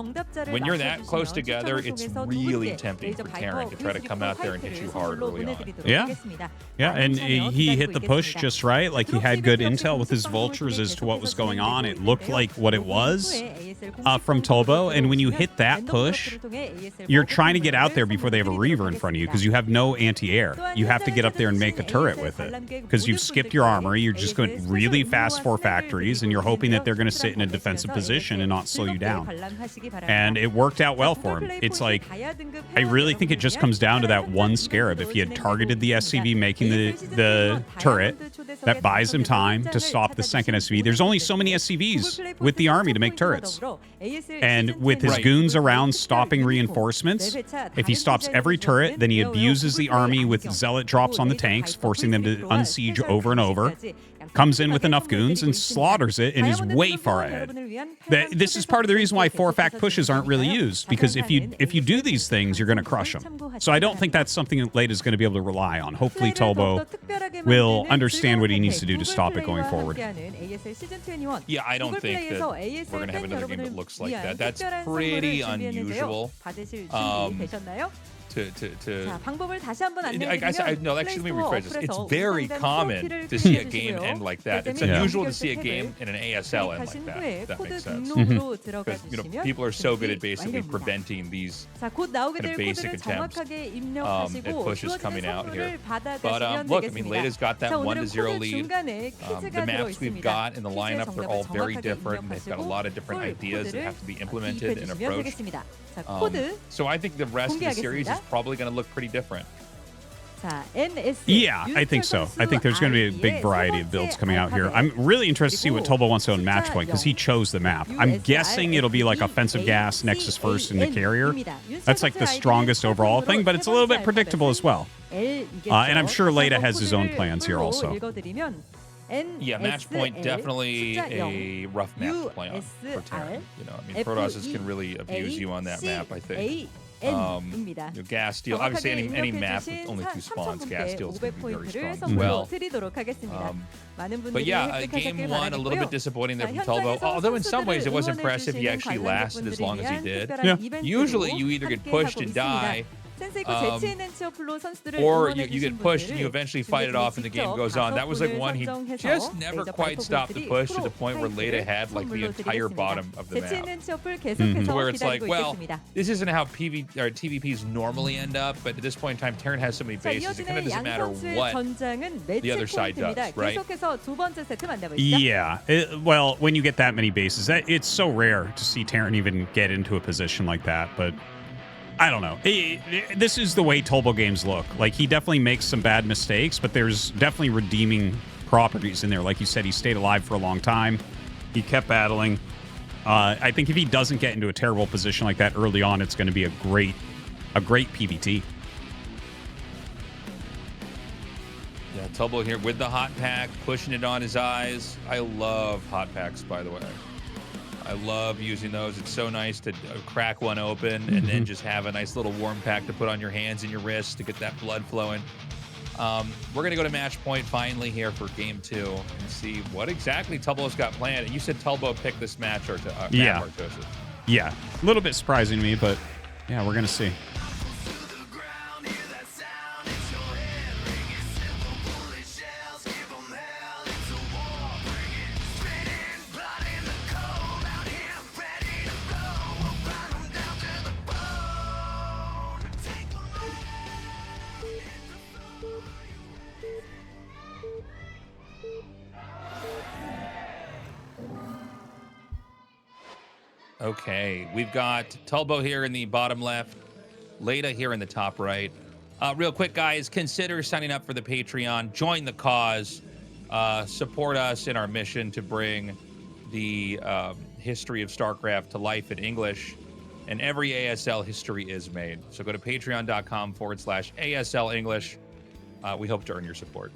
when you're that close together, it's really tempting for Terran to try to come out there and hit you hard early on. Yeah, and he hit the push just right. Like, he had good intel with his vultures as to what was going on. It looked like what it was from tulbo, and when you hit that push, you're trying to get out there before they have a reaver in front of you, because you have no anti-air. You have to get up there and make a turret with it, because you've skipped your armory. You're just going really fast for factories, and you're hoping that they're going to sit in a defensive position and not slow you down. And it worked out well for him. It's like, I really think it just comes down to that one scarab. If he had targeted the SCV making the turret, that buys him time to stop the second SCV. There's only so many SCVs with the army to make turrets. And with his goons around stopping reinforcements, if he stops every turret, then he abuses the army with zealot drops on the tanks, forcing them to unsiege over and over. Comes in with enough goons and slaughters it and is way far ahead. This is part of the reason why 4-fact pushes aren't really used, because if you do these things, you're going to crush them. So I don't think that's something that Leta is going to be able to rely on. Hopefully tulbo will understand what he needs to do to stop it going forward. Yeah, I don't think that we're going to have another game that looks like that. That's pretty unusual. No, actually, let me rephrase this. It's very common to see a game end like that. It's unusual to see a game in an ASL end like that, if that makes sense. Because, you know, people are so good at basically preventing these kind of basic attempts at pushes coming out here. But look, I mean, Leta's got that 1-0 lead. The maps we've got in the lineup, they're all very different, and they've got a lot of different ideas that have to be implemented and approached. So I think the rest of the series is probably going to look pretty different. Yeah, I think so. I think there's going to be a big variety of builds coming out here. I'm really interested to see what tulbo wants to own match point, because he chose the map. I'm guessing it'll be like offensive gas, Nexus first, and the carrier. That's like the strongest overall thing, but it's a little bit predictable as well. And I'm sure Leta has his own plans here also. Yeah, match point definitely a rough map to play on for Terran. You know, I mean, Protosses can really abuse you on that map, I think. You know, gas steel, obviously any map with only 2 spawns, gas steel is going to be very strong as well. But yeah, game 1, a little bit disappointing there from tulbo, although in some ways it was impressive. He actually lasted as long as he did. Yeah. Usually you either get pushed and die, or you get pushed and you eventually fight it off and the game goes on. That was like one he just never quite stopped the push, to the point where Leta had like the entire bottom of the map. Where it's like, well, this isn't how TVPs normally end up, but at this point in time, Terran has so many bases, it kind of doesn't matter what the other side does, right? Yeah, well, when you get that many bases, it's so rare to see Terran even get into a position like that, but I don't know. This is the way tulbo games look. Like, he definitely makes some bad mistakes, but there's definitely redeeming properties in there. Like you said, he stayed alive for a long time. He kept battling. I think if he doesn't get into a terrible position like that early on, it's going to be a great PvT. Yeah, Tulbo here with the hot pack, pushing it on his eyes. I love hot packs, by the way. I love using those. It's so nice to crack one open and then just have a nice little warm pack to put on your hands and your wrists to get that blood flowing. We're going to go to match point finally here for game 2 and see what exactly Tulbo's got planned. And you said Tulbo picked this match, or yeah. Tastosis. Yeah, a little bit surprising to me, but yeah, we're going to see. Okay, we've got Tulbo here in the bottom left, Leta here in the top right. Real quick, guys, consider signing up for the Patreon. Join the cause. Support us in our mission to bring the history of StarCraft to life in English. And every ASL history is made. So go to patreon.com/ASL English. We hope to earn your support.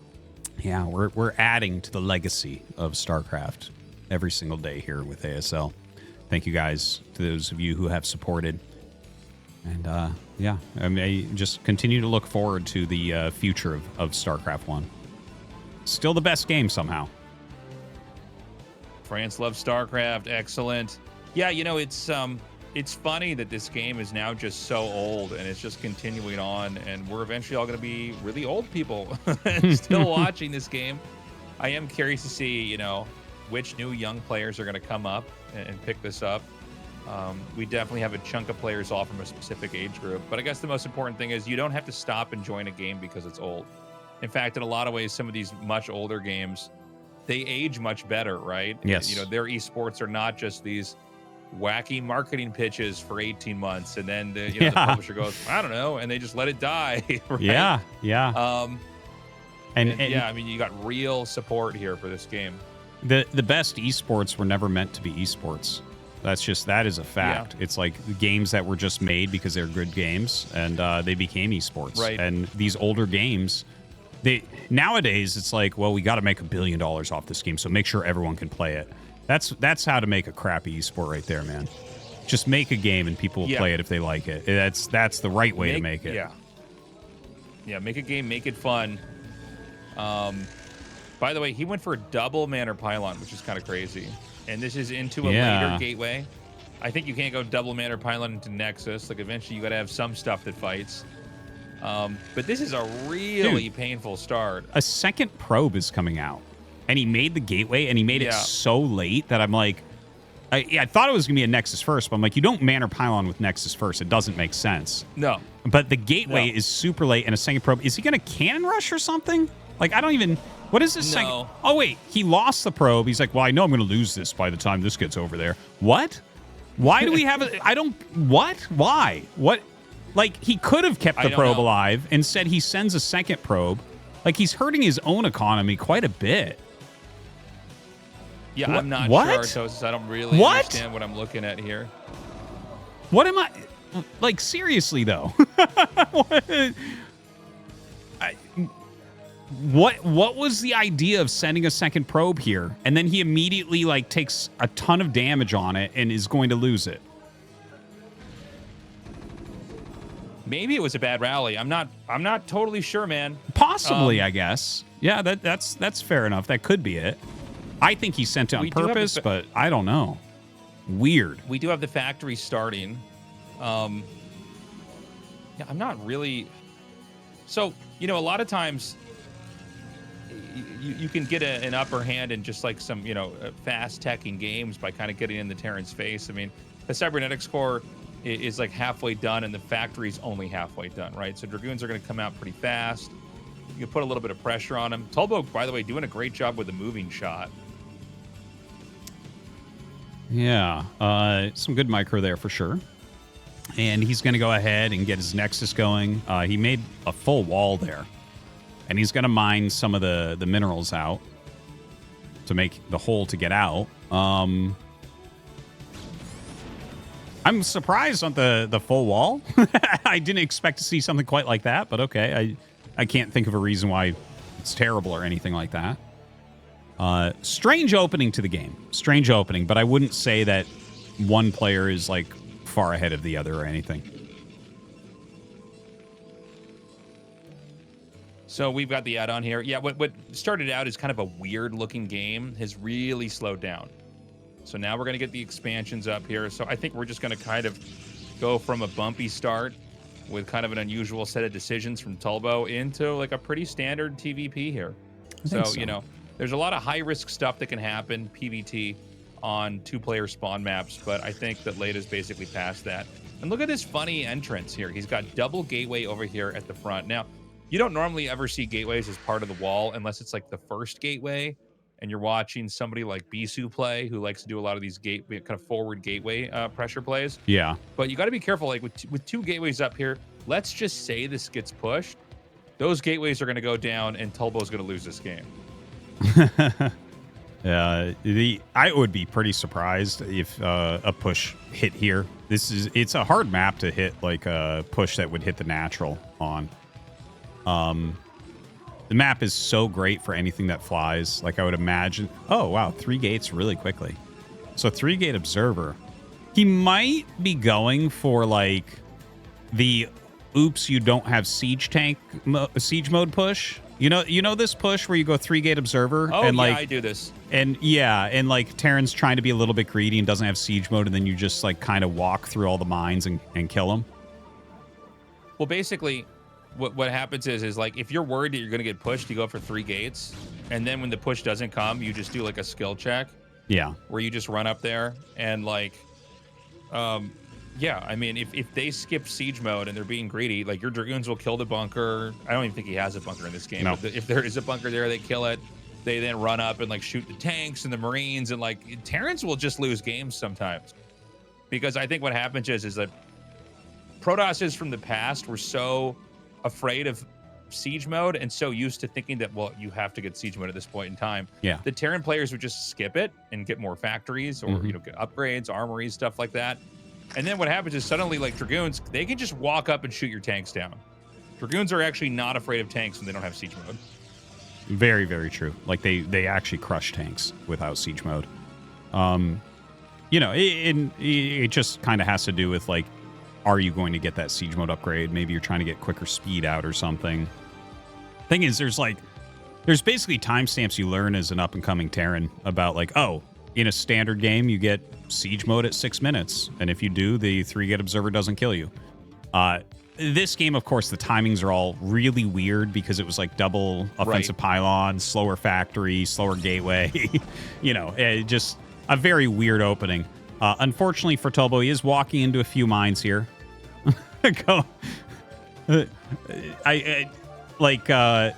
Yeah, we're adding to the legacy of StarCraft every single day here with ASL. Thank you guys to those of you who have supported. And yeah, I mean, just continue to look forward to the future of StarCraft 1. Still the best game somehow. France loves StarCraft. Excellent. Yeah, you know, it's funny that this game is now just so old and it's just continuing on, and we're eventually all going to be really old people still watching this game. I am curious to see, you know, which new young players are going to come up and pick this up. We definitely have a chunk of players all from a specific age group, but I guess the most important thing is you don't have to stop enjoying a game because it's old. In fact, in a lot of ways, some of these much older games, they age much better, right? Yes. You know, their esports are not just these wacky marketing pitches for 18 months, and then the, you know, the publisher goes, I don't know, and they just let it die. Right? Yeah, yeah. And yeah, I mean, you got real support here for this game. The best esports were never meant to be esports. That is a fact. Yeah. It's like games that were just made because they're good games, and they became esports. Right. And these older games, nowadays it's like, well, we got to make $1 billion off this game, so make sure everyone can play it. That's how to make a crappy esport right there, man. Just make a game and people will play it if they like it. That's the right way to make it. Yeah, make a game, make it fun. By the way, he went for a double Manor Pylon, which is kind of crazy. And this is into a later gateway. I think you can't go double Manor Pylon into Nexus. Like, eventually you got to have some stuff that fights. But this is a really painful start. A second probe is coming out. And he made the gateway, and he made it so late that I'm like, I thought it was going to be a Nexus first, but I'm like, you don't Manor Pylon with Nexus first. It doesn't make sense. No. But the gateway is super late, and a second probe. Is he going to cannon rush or something? Like, I don't even... What is this second? Oh, wait. He lost the probe. He's like, well, I know I'm going to lose this by the time this gets over there. What? Why do we have it? I don't... What? Why? What? Like, he could have kept the probe alive. Instead, he sends a second probe. Like, he's hurting his own economy quite a bit. Yeah, I'm not sure, Tastosis. I don't really understand what I'm looking at here. What am I... Like, seriously, though. What was the idea of sending a second probe here? And then he immediately, like, takes a ton of damage on it and is going to lose it. Maybe it was a bad rally. I'm not totally sure, man. Possibly, I guess. Yeah, that's fair enough. That could be it. I think he sent it on purpose, but I don't know. Weird. We do have the factory starting. Yeah, I'm not really... So, you know, a lot of times you can get an upper hand in just like some, you know, fast teching games by kind of getting in the Terran's face. I mean, the cybernetics core is like halfway done and the factory's only halfway done, right? So Dragoons are going to come out pretty fast. You can put a little bit of pressure on them. Tulbo, by the way, doing a great job with the moving shot. Yeah, some good micro there for sure. And he's going to go ahead and get his Nexus going. He made a full wall there. And he's going to mine some of the minerals out to make the hole to get out. I'm surprised on the full wall. I didn't expect to see something quite like that, but okay. I can't think of a reason why it's terrible or anything like that. Strange opening to the game. Strange opening, but I wouldn't say that one player is like far ahead of the other or anything. So we've got the add-on here. Yeah, what started out as kind of a weird-looking game has really slowed down. So now we're going to get the expansions up here. So I think we're just going to kind of go from a bumpy start with kind of an unusual set of decisions from Tulbo into like a pretty standard TVP here. So, you know, there's a lot of high-risk stuff that can happen, PvT, on two-player spawn maps, but I think that Leta's basically past that. And look at this funny entrance here. He's got double gateway over here at the front. Now, you don't normally ever see gateways as part of the wall unless it's like the first gateway and you're watching somebody like Bisu play who likes to do a lot of these kind of forward gateway pressure plays. Yeah. But you got to be careful. Like with two gateways up here, let's just say this gets pushed. Those gateways are going to go down and Tulbo's going to lose this game. I would be pretty surprised if a push hit here. It's a hard map to hit like a push that would hit the natural on. The map is so great for anything that flies. Like I would imagine. Oh wow, 3 gates really quickly. So 3-gate observer. He might be going for like the oops you don't have siege mode push. You know this push where you go 3-gate observer. Oh and yeah, like, I do this. And yeah, and like Terran's trying to be a little bit greedy and doesn't have siege mode, and then you just like kind of walk through all the mines and kill him. Well, basically, what happens is like if you're worried that you're going to get pushed, you go for 3 gates, and then when the push doesn't come, you just do like a skill check. Yeah. Where you just run up there and like, yeah, I mean, if they skip siege mode and they're being greedy, like your Dragoons will kill the bunker. I don't even think he has a bunker in this game. No. But if there is a bunker there, they kill it. They then run up and like shoot the tanks and the Marines, and like Terrans will just lose games sometimes. Because I think what happens is that Protosses from the past were so afraid of siege mode and so used to thinking that, well, you have to get siege mode at this point in time. Yeah. The Terran players would just skip it and get more factories or, you know, get upgrades, armories, stuff like that. And then what happens is suddenly, like Dragoons, they can just walk up and shoot your tanks down. Dragoons are actually not afraid of tanks when they don't have siege mode. Very, very true. Like they actually crush tanks without siege mode. You know, it just kind of has to do with like, are you going to get that siege mode upgrade? Maybe you're trying to get quicker speed out or something. Thing is, there's basically timestamps you learn as an up and coming Terran about like, oh, in a standard game you get siege mode at 6 minutes, and if you do, the 3-gate observer doesn't kill you. This game, of course, the timings are all really weird because it was like double offensive pylon, slower factory, slower gateway. You know, just a very weird opening. Unfortunately for Tulbo, he is walking into a few mines here.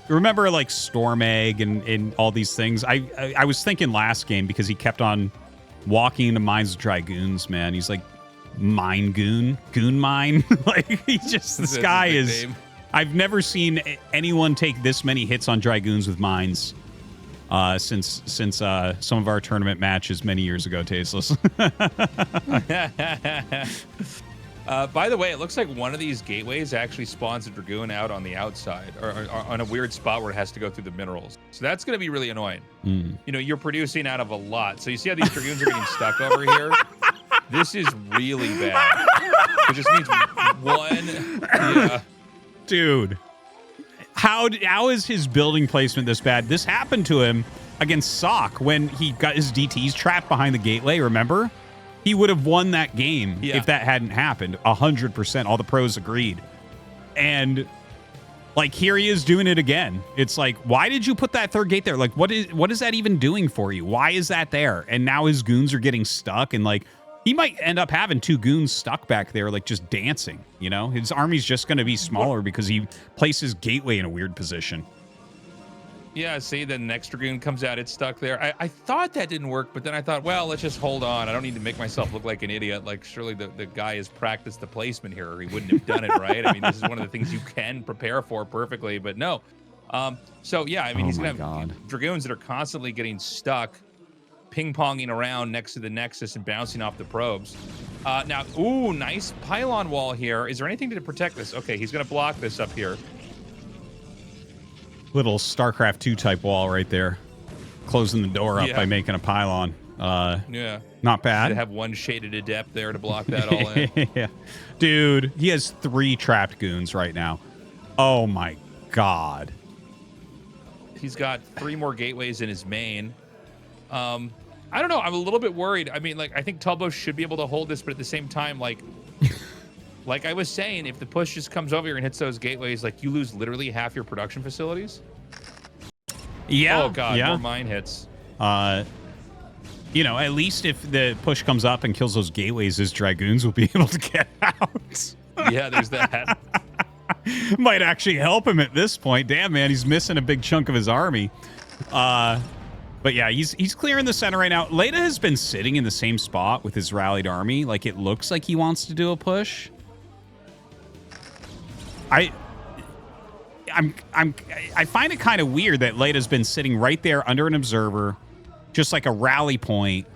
Remember like Storm Egg and all these things. I was thinking last game because he kept on walking into mines with Dragoons, man. He's like mine goon mine. Like he's just, this guy is name. I've never seen anyone take this many hits on Dragoons with mines since some of our tournament matches many years ago, Tasteless. By the way, it looks like one of these gateways actually spawns a Dragoon out on the outside or on a weird spot where it has to go through the minerals. So that's going to be really annoying. You know, you're producing out of a lot. So you see how these Dragoons are getting stuck over here? This is really bad. It just means one. Yeah. Dude. How is his building placement this bad? This happened to him against Sock when he got his DTs trapped behind the gateway, remember? He would have won that game if that hadn't happened. 100%. All the pros agreed. And like here he is doing it again. It's like, why did you put that 3rd gate there? Like what is that even doing for you? Why is that there? And now his goons are getting stuck, and like he might end up having 2 goons stuck back there, like just dancing, you know? His army's just going to be smaller because he places gateway in a weird position. Yeah, see, the next Dragoon comes out, it's stuck there. I thought that didn't work, but then I thought, well, let's just hold on. I don't need to make myself look like an idiot. Like, surely the guy has practiced the placement here, or he wouldn't have done it, right? I mean, this is one of the things you can prepare for perfectly, but no. So, yeah, I mean, he's going to have Dragoons that are constantly getting stuck, ping-ponging around next to the Nexus and bouncing off the probes. Now, ooh, nice pylon wall here. Is there anything to protect this? Okay, he's going to block this up here. Little StarCraft 2 type wall right there. Closing the door up by making a pylon. Yeah. Not bad. To have one shaded adept there to block that all in. Yeah. Dude, he has 3 trapped goons right now. Oh my god. He's got 3 more gateways in his main. I don't know. I'm a little bit worried. I mean, like, I think tulbo should be able to hold this, but at the same time, like, like I was saying, if the push just comes over here and hits those gateways, like, you lose literally half your production facilities. Yeah. Oh god, more mine hits. You know, at least if the push comes up and kills those gateways, his dragoons will be able to get out. Yeah, there's that. Might actually help him at this point. Damn, man, he's missing a big chunk of his army. But yeah, he's clearing the center right now. Leta has been sitting in the same spot with his rallied army. Like, it looks like he wants to do a push. I find it kind of weird that Leta's been sitting right there under an observer, just like a rally point.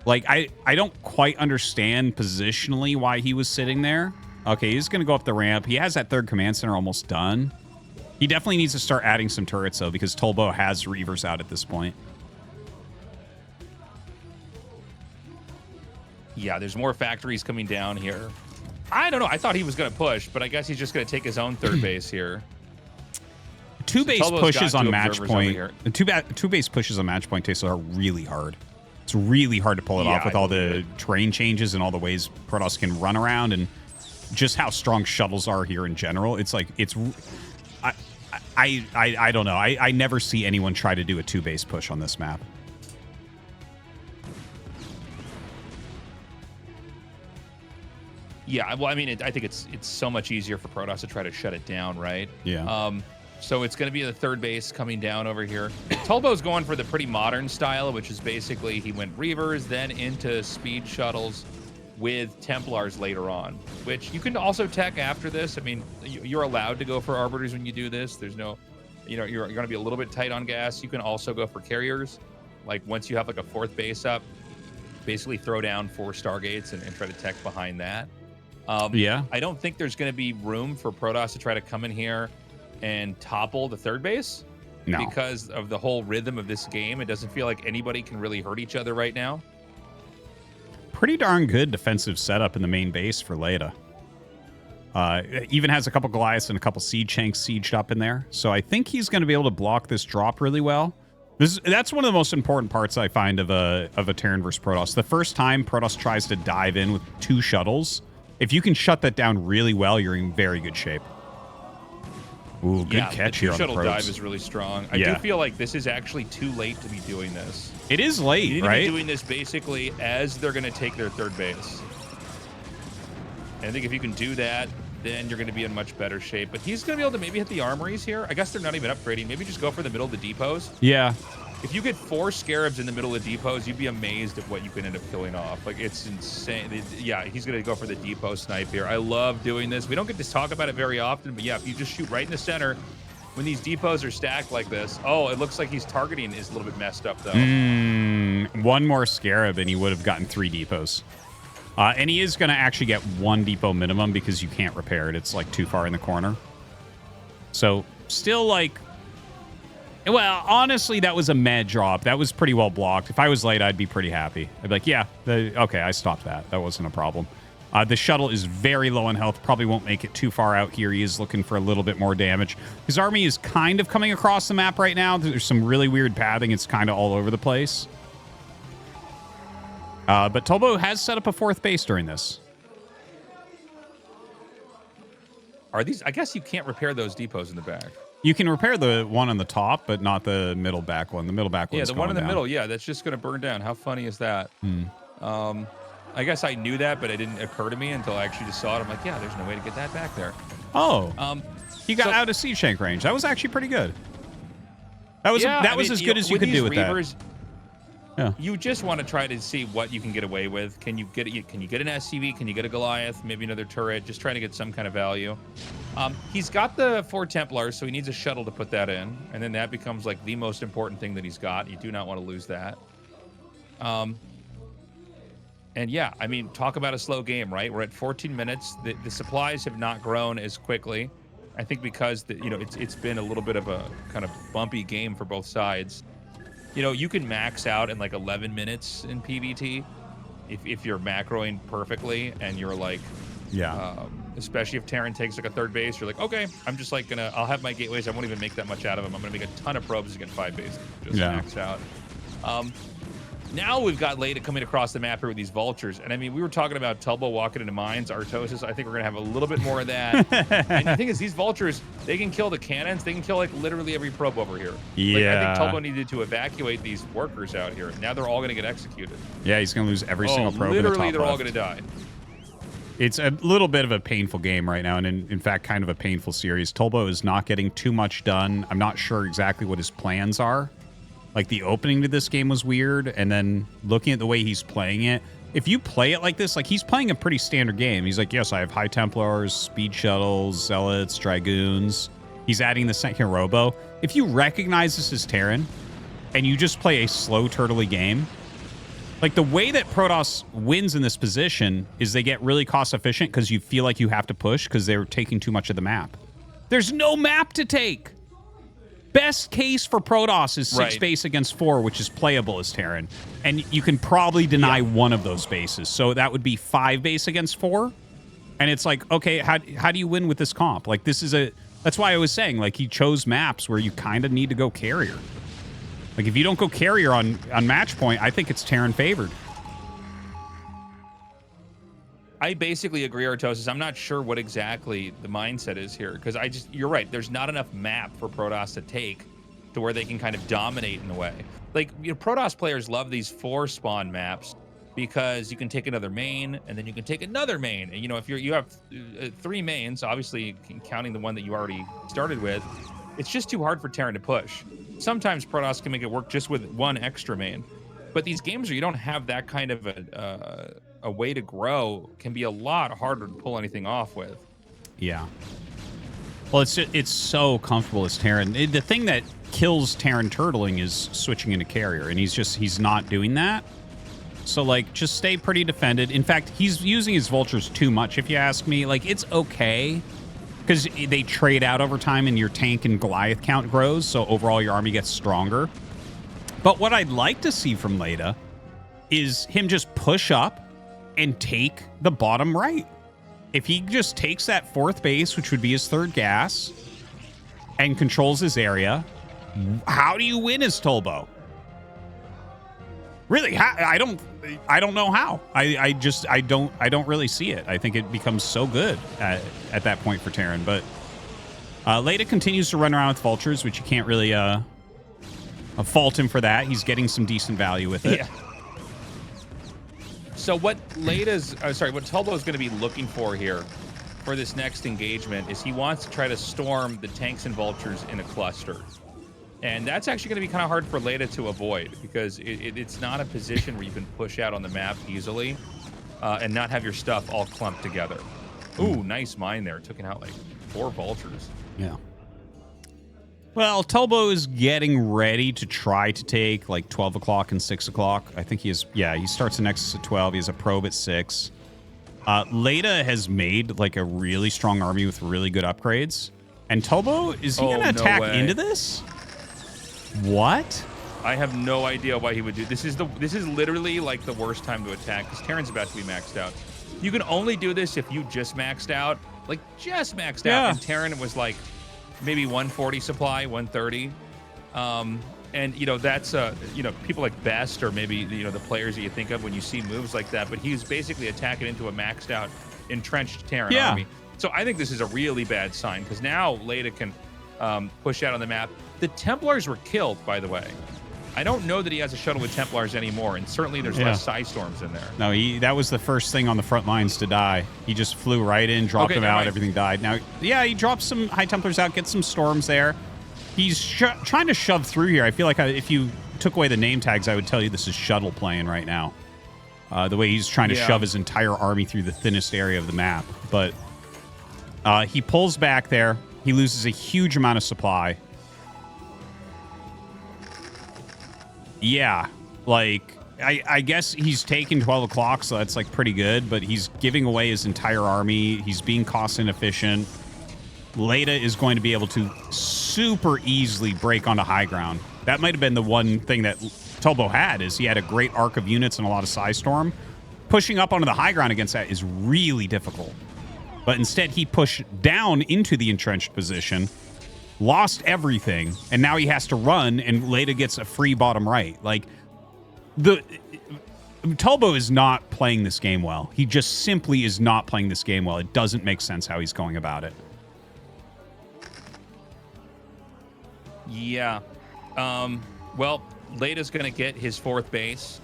Like, I don't quite understand positionally why he was sitting there. Okay, he's going to go up the ramp. He has that 3rd command center almost done. He definitely needs to start adding some turrets, though, because tulbo has Reavers out at this point. Yeah, there's more factories coming down here. I don't know. I thought he was going to push, but I guess he's just going to take his own 3rd base here. 2 base pushes on match point. Two base pushes on match point, Tastosis, are really hard. It's really hard to pull it off with all the terrain changes and all the ways Protoss can run around and just how strong shuttles are here in general. It's like, it's... I don't know. I never see anyone try to do a 2 base push on this map. Yeah, well, I mean, I think it's so much easier for Protoss to try to shut it down, right? Yeah. So it's going to be the 3rd base coming down over here. tulbo's going for the pretty modern style, which is basically he went Reavers, then into speed shuttles with Templars later on, which you can also tech after this. I mean, you're allowed to go for Arbiters when you do this. There's no, you know, you're going to be a little bit tight on gas. You can also go for carriers. Like, once you have like a 4th base up, basically throw down 4 Stargates and try to tech behind that. Yeah. I don't think there's going to be room for Protoss to try to come in here and topple the 3rd base. No. Because of the whole rhythm of this game. It doesn't feel like anybody can really hurt each other right now. Pretty darn good defensive setup in the main base for Leta. Even has a couple Goliaths and a couple Siege Shanks sieged up in there. So I think he's going to be able to block this drop really well. That's one of the most important parts I find of a Terran versus Protoss. The first time Protoss tries to dive in with 2 shuttles, if you can shut that down really well, you're in very good shape. Ooh, good catch here on the shuttle dive is really strong. I do feel like this is actually too late to be doing this. It is late, you need right? to be doing this basically as they're going to take their 3rd base. And I think if you can do that, then you're going to be in much better shape. But he's going to be able to maybe hit the armories here. I guess they're not even upgrading. Maybe just go for the middle of the depots. Yeah. If you get 4 Scarabs in the middle of depots, you'd be amazed at what you can end up killing off. Like, it's insane. Yeah, he's going to go for the depot snipe here. I love doing this. We don't get to talk about it very often, but yeah, if you just shoot right in the center, when these depots are stacked like this, oh, it looks like he's targeting is a little bit messed up, though. 1 more Scarab, and he would have gotten 3 depots. And he is going to actually get 1 depot minimum because you can't repair it. It's, like, too far in the corner. So, still, like... Well, honestly, that was a meh drop. That was pretty well blocked. If I was late, I'd be pretty happy. I'd be like, yeah, okay, I stopped that. That wasn't a problem. The shuttle is very low on health. Probably won't make it too far out here. He is looking for a little bit more damage. His army is kind of coming across the map right now. There's some really weird pathing. It's kind of all over the place. But tulbo has set up a 4th base during this. Are these... I guess you can't repair those depots in the back. You can repair the one on the top, but not the middle back one. The middle back one. Yeah, the one in the middle. Yeah, that's just going to burn down. How funny is that? I guess I knew that, but it didn't occur to me until I actually just saw it. I'm like, yeah, there's no way to get that back there. Oh. He got out of siege shank range. That was actually pretty good. That was as good as you could do with that. Yeah. You just want to try to see what you can get away with. Can you get an SCV? Can you get a Goliath? Maybe another turret? Just trying to get some kind of value. He's got the 4 Templars, so he needs a shuttle to put that in, and then that becomes like the most important thing that he's got. You do not want to lose that. And yeah, I mean, talk about a slow game, right? We're at 14 minutes. The supplies have not grown as quickly. I think because it's been a little bit of a kind of bumpy game for both sides. You can max out in like 11 minutes in PvT if you're macroing perfectly and you're like, especially if Terran takes like a third base, you're like, okay, I'm just like I'll have my gateways. I won't even make that much out of them. I'm gonna make a ton of probes to get 5 bases, just max out. Now we've got Leta coming across the map here with these vultures. And I mean, we were talking about Tulbo walking into mines, Artosis. I think we're going to have a little bit more of that. And the thing is, these vultures, they can kill the cannons. They can kill like literally every probe over here. Yeah. Like, I think Tulbo needed to evacuate these workers out here. Now they're all going to get executed. Yeah, he's going to lose every single probe in the top literally, they're all left. going to die. It's a little bit of a painful game right now, and in fact, kind of a painful series. Tulbo is not getting too much done. I'm not sure exactly what his plans are. Like, the opening to this game was weird, and then looking at the way he's playing it, if you play it like this, like, he's playing a pretty standard game. He's like, yes, I have High Templars, Speed Shuttles, Zealots, Dragoons. He's adding the second Robo. If you recognize this as Terran, and you just play a slow, turtley game, like, the way that Protoss wins in this position is they get really cost-efficient because you feel like you have to push because they're taking too much of the map. There's no map to take! Best case for Protoss is 6 base against 4, which is playable as Terran. And you can probably deny one of those bases. So that would be 5 base against 4. And it's like, okay, how do you win with this comp? Like, this is that's why I was saying, like, he chose maps where you kind of need to go carrier. Like, if you don't go carrier on match point, I think it's Terran favored. I basically agree, Artosis. I'm not sure what exactly the mindset is here, because you're right. There's not enough map for Protoss to take to where they can kind of dominate in a way. Like, Protoss players love these 4 spawn maps because you can take another main and then you can take another main. And, if you have 3 mains, obviously counting the one that you already started with, it's just too hard for Terran to push. Sometimes Protoss can make it work just with 1 extra main. But these games where you don't have that kind of a way to grow can be a lot harder to pull anything off with. Yeah. Well, it's so comfortable as Terran. The thing that kills Terran turtling is switching into carrier, and he's not doing that. So, like, just stay pretty defended. In fact, he's using his vultures too much, if you ask me. Like, it's okay, because they trade out over time, and your tank and Goliath count grows, so overall your army gets stronger. But what I'd like to see from Leta is him just push up and take the bottom right. If he just takes that 4th base, which would be his 3rd gas, and controls his area, how do you win as Tulbo? Really, I don't know how. I don't really see it. I think it becomes so good at that point for Terran. But Leta continues to run around with vultures, which you can't really fault him for that. He's getting some decent value with it. Yeah. So what what Tulbo is going to be looking for here for this next engagement is he wants to try to storm the tanks and vultures in a cluster. And that's actually going to be kind of hard for Leta to avoid because it's not a position where you can push out on the map easily and not have your stuff all clumped together. Ooh, nice mine there. Took out like 4 vultures. Yeah. Well, Tulbo is getting ready to try to take like 12 o'clock and 6 o'clock. I think he starts the Nexus at 12. He has a probe at 6. Leta has made like a really strong army with really good upgrades. And Tulbo, is he going to attack into this? What? I have no idea why he would do this. This is literally like the worst time to attack because Terran's about to be maxed out. You can only do this if you just maxed out, out, and Terran was like maybe 140 supply, 130. And that's people like Best or maybe the players that you think of when you see moves like that, but he's basically attacking into a maxed out entrenched Terran army. So I think this is a really bad sign because now Leta can push out on the map. The Templars were killed, by the way. I don't know that he has a shuttle with Templars anymore, and certainly there's less Psy Storms in there. No, that was the first thing on the front lines to die. He just flew right in, dropped them out, everything died. Now, he dropped some High Templars out, gets some Storms there. He's trying to shove through here. I feel like if you took away the name tags, I would tell you this is shuttle playing right now. The way he's trying to shove his entire army through the thinnest area of the map. But he pulls back there. He loses a huge amount of supply. Yeah, like, I guess he's taking 12 o'clock, so that's, like, pretty good, but he's giving away his entire army. He's being cost inefficient. Leta is going to be able to super easily break onto high ground. That might have been the one thing that Tulbo had, is he had a great arc of units and a lot of Psystorm. Pushing up onto the high ground against that is really difficult. But instead, he pushed down into the entrenched position, lost everything, and now he has to run, and Leta gets a free bottom right. Like, Tulbo is not playing this game well. He just simply is not playing this game well. It doesn't make sense how he's going about it. Yeah. Well, Leta's going to get his 4th base.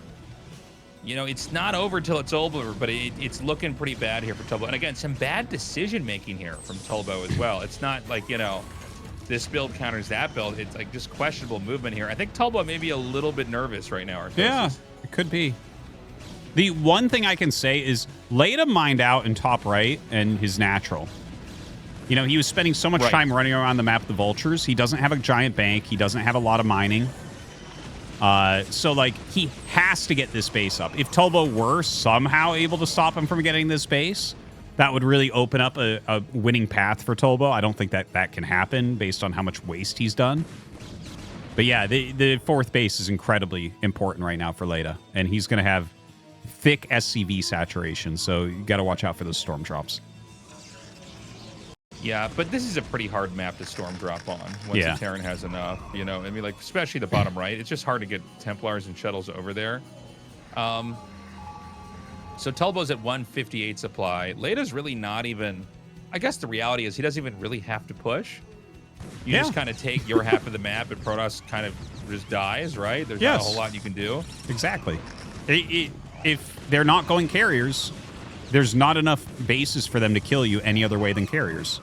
You know, it's not over till it's over, but it's looking pretty bad here for Tulbo. And again, some bad decision-making here from Tulbo as well. It's not like, you know, this build counters that build. It's like just questionable movement here. I think Tulbo may be a little bit nervous right now. Yeah, it could be. The one thing I can say is Leta mined out in top right and his natural. You know, he was spending so much time running around the map with the vultures. He doesn't have a giant bank. He doesn't have a lot of mining. So, like, he has to get this base up. If Tulbo were somehow able to stop him from getting this base, that would really open up a winning path for Tulbo. I don't think that can happen based on how much waste he's done. But yeah, the 4th base is incredibly important right now for Leta. And he's going to have thick SCV saturation, so you got to watch out for those storm drops. Yeah, but this is a pretty hard map to storm drop on once the Terran has enough. You know, I mean, like, especially the bottom right. It's just hard to get Templars and shuttles over there. So Tulbo's at 158 supply. Leta's really not even... I guess the reality is he doesn't even really have to push. You just kind of take your half of the map, and Protoss kind of just dies, right? There's not a whole lot you can do. Exactly. If they're not going carriers, there's not enough bases for them to kill you any other way than carriers.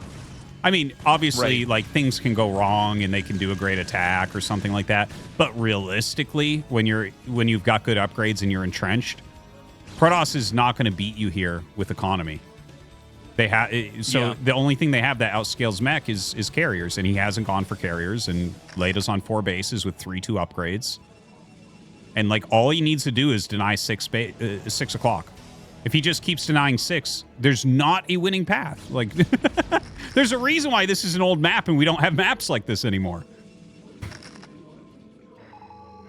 I mean, obviously, like, things can go wrong and they can do a great attack or something like that. But realistically, when you've got good upgrades and you're entrenched, Protoss is not going to beat you here with economy. They have the only thing they have that outscales mech is carriers, and he hasn't gone for carriers. And Leta's on 4 bases with 3/2 upgrades, and like all he needs to do is deny 6 o'clock. If he just keeps denying 6, there's not a winning path. Like, there's a reason why this is an old map and we don't have maps like this anymore.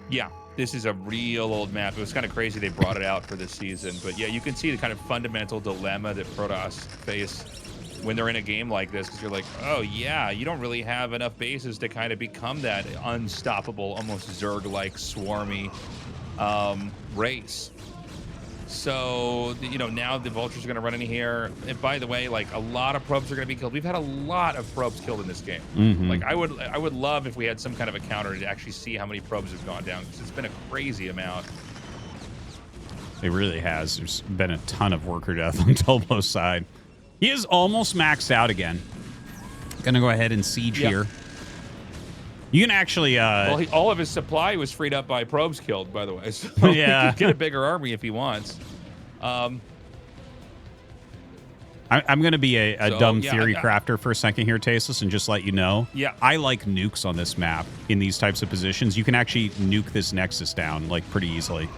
Yeah, this is a real old map. It was kind of crazy they brought it out for this season. But yeah, you can see the kind of fundamental dilemma that Protoss face when they're in a game like this, because you're like, oh yeah, you don't really have enough bases to kind of become that unstoppable, almost Zerg-like swarmy race. So, you know, now the vultures are going to run in here. And by the way, like, a lot of probes are going to be killed. We've had a lot of probes killed in this game. Like, I would love if we had some kind of a counter to actually see how many probes have gone down, because it's been a crazy amount. It really has. There's been a ton of worker death on Tulbo's side. He is almost maxed out again. Gonna go ahead and siege here. You can actually... well, all of his supply was freed up by probes killed, by the way. So he could get a bigger army if he wants. I'm going to be a dumb theory crafter for a second here, Tastosis, and just let you know. Yeah. I like nukes on this map in these types of positions. You can actually nuke this Nexus down, like, pretty easily.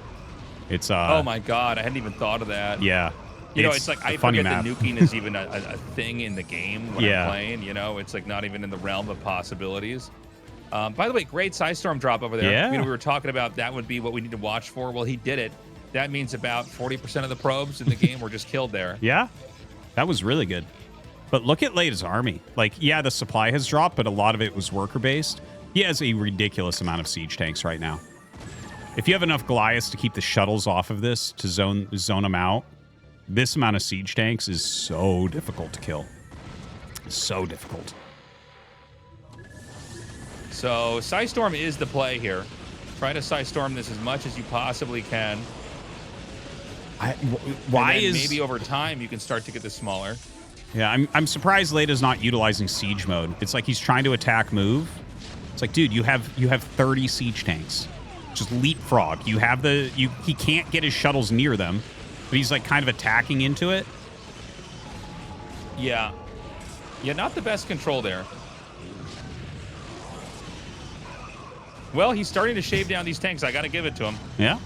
It's... oh, my God. I hadn't even thought of that. Yeah. You know, it's like I forget that nuking is even a thing in the game when I'm playing. You know, it's like not even in the realm of possibilities. By the way, great Psystorm drop over there. Yeah. You know, we were talking about that would be what we need to watch for. Well, he did it. That means about 40% of the probes in the game were just killed there. Yeah, that was really good. But look at Leta's army. Like, yeah, the supply has dropped, but a lot of it was worker-based. He has a ridiculous amount of siege tanks right now. If you have enough Goliaths to keep the shuttles off of this, to zone them out, this amount of siege tanks is so difficult to kill. So difficult. So Psystorm is the play here. Try to Psystorm this as much as you possibly can. Why is... maybe over time you can start to get this smaller. Yeah, I'm surprised Leta's not utilizing siege mode. It's like he's trying to attack move. It's like, dude, you have 30 siege tanks. Just leapfrog. You have he can't get his shuttles near them, but he's like kind of attacking into it. Yeah. Yeah, not the best control there. Well, he's starting to shave down these tanks. I got to give it to him. Yeah.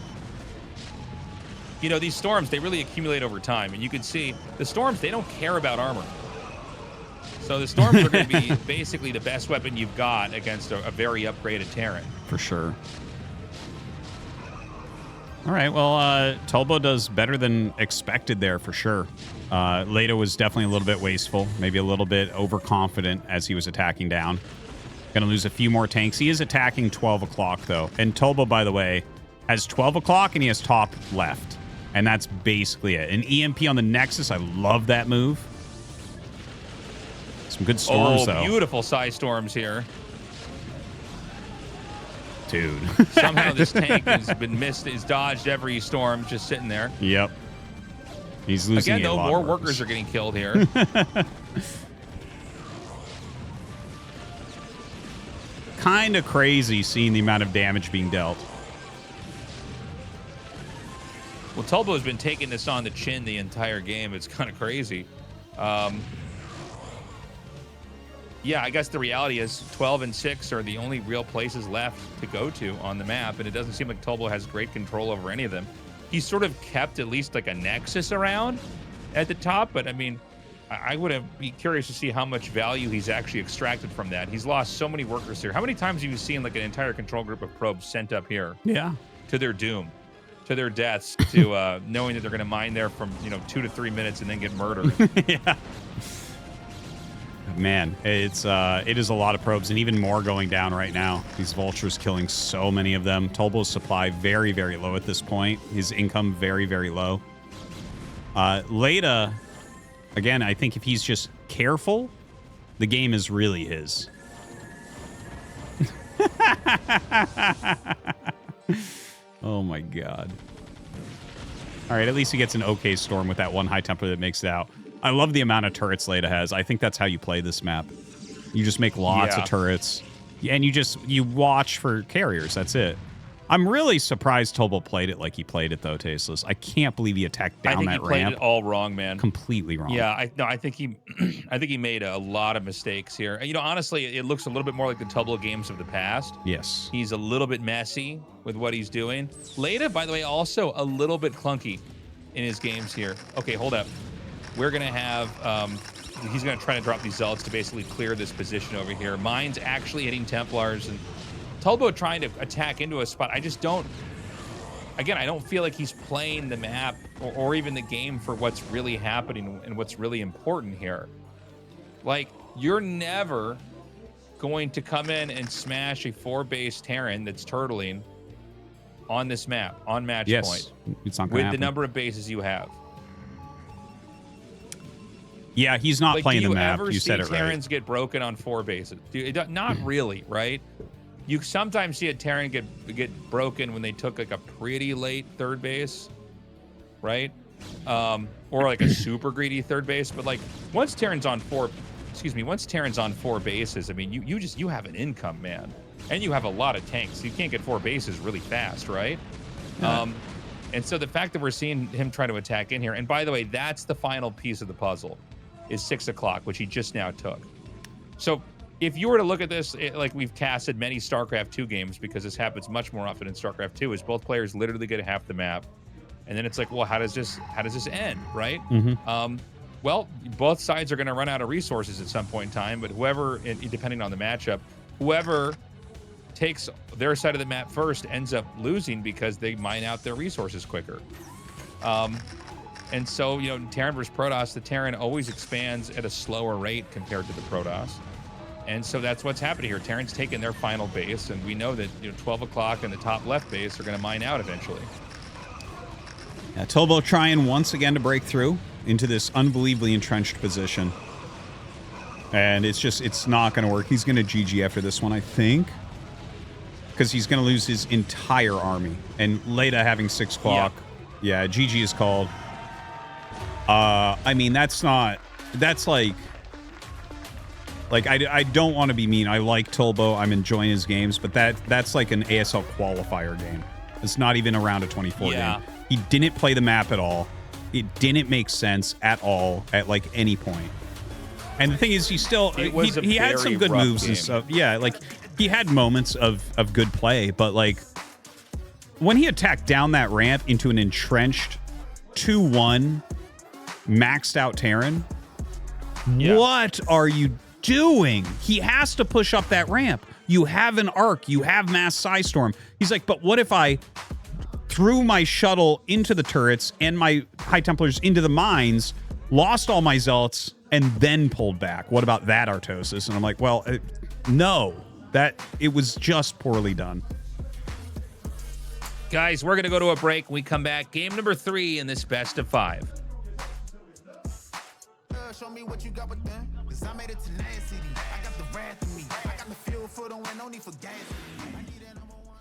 You know, these storms, they really accumulate over time. And you can see the storms, they don't care about armor. So the Storms are going to be basically the best weapon you've got against a very upgraded Terran. For sure. All right, well, Tulbo does better than expected there for sure. Leta was definitely a little bit wasteful, maybe a little bit overconfident as he was attacking down. Gonna lose a few more tanks. He is attacking 12 o'clock, though. And Tulbo, by the way, has 12 o'clock and he has top left. And that's basically it. An EMP on the Nexus, I love that move. Some good storms, though. Beautiful size storms here. Dude. Somehow this tank has been missed. He's dodged every storm just sitting there. Yep. He's losing again, though, a lot more of workers are getting killed here. Kind of crazy seeing the amount of damage being dealt. Well, Tulbo's been taking this on the chin the entire game. It's kind of crazy. Yeah, I guess the reality is 12 and 6 are the only real places left to go to on the map, and it doesn't seem like Tulbo has great control over any of them. He's sort of kept at least like a Nexus around at the top, but I mean, I would be curious to see how much value he's actually extracted from that. He's lost so many workers here. How many times have you seen like an entire control group of probes sent up here? Yeah. To their doom, to their deaths, to knowing that they're going to mine there from 2 to 3 minutes and then get murdered. Yeah. Man, it is a lot of probes and even more going down right now. These vultures killing so many of them. Tulbo's supply very, very low at this point. His income very, very low. Leta, again, I think if he's just careful, the game is really his. Oh my god. All right, at least he gets an okay storm with that one high tempo that makes it out. I love the amount of turrets Leta has. I think that's how you play this map. You just make lots of turrets. And you watch for carriers. That's it. I'm really surprised Tulbo played it like he played it, though, Tasteless. I can't believe he attacked down that ramp. I think he played it all wrong, man. Completely wrong. Yeah, I think he made a lot of mistakes here. Honestly, it looks a little bit more like the Tulbo games of the past. Yes. He's a little bit messy with what he's doing. Leta, by the way, also a little bit clunky in his games here. Okay, hold up. We're going to have, he's going to try to drop these Zealots to basically clear this position over here. Mine's actually hitting Templars, and Tulbo trying to attack into a spot. I just don't, again, I don't feel like he's playing the map or even the game for what's really happening and what's really important here. Like, you're never going to come in and smash a 4-base Terran that's turtling on this map, on match point. It's not with happen. the number of bases you have. Yeah, he's not playing the map. You said it right. Terrans get broken on 4 bases? Not really, right? You sometimes see a Terran get broken when they took like a pretty late 3rd base, right? Or like a super greedy 3rd base. But like once Terran's on 4 bases, I mean, you have an income, man, and you have a lot of tanks. You can't get 4 bases really fast, right? Yeah. And so the fact that we're seeing him try to attack in here, and by the way, that's the final piece of the puzzle. Is 6 o'clock, which he just now took. So if you were to look at this, like we've casted many StarCraft 2 games, because this happens much more often in StarCraft 2, is both players literally get half the map, and then it's like, well, how does this end, right? Mm-hmm. Well, both sides are going to run out of resources at some point in time, but whoever, depending on the matchup, whoever takes their side of the map first ends up losing because they mine out their resources quicker. And so, Terran versus Protoss, the Terran always expands at a slower rate compared to the Protoss. And so that's what's happening here. Terran's taking their final base, and we know that 12 o'clock and the top left base are going to mine out eventually. Yeah, Tulbo trying once again to break through into this unbelievably entrenched position. And it's not going to work. He's going to GG after this one, I think. Because he's going to lose his entire army. And Leta having 6 o'clock. Yeah, GG is called. I mean, that's like I don't want to be mean. I like Tulbo. I'm enjoying his games, but that's like an ASL qualifier game. It's not even a round of 24 game. He didn't play the map at all. It didn't make sense at all at like any point. And the thing is, he had some good moves and stuff. Yeah, like he had moments of good play, but like when he attacked down that ramp into an entrenched 2-1 maxed out Terran, Yeah. What are you doing? He has to push up that ramp. You have an arc. You have mass Psystorm. He's like, but what if I threw my shuttle into the turrets and my High Templars into the mines, lost all my Zealots, and then pulled back? What about that, Artosis? And I'm like, well, no. It was just poorly done. Guys, we're going to go to a break. When we come back, game number 3 in this best of 5. Show me what you got with them, cause I made it to Land City. I got the wrath in me. I got the fuel for the win, no need for gas. I need that number one.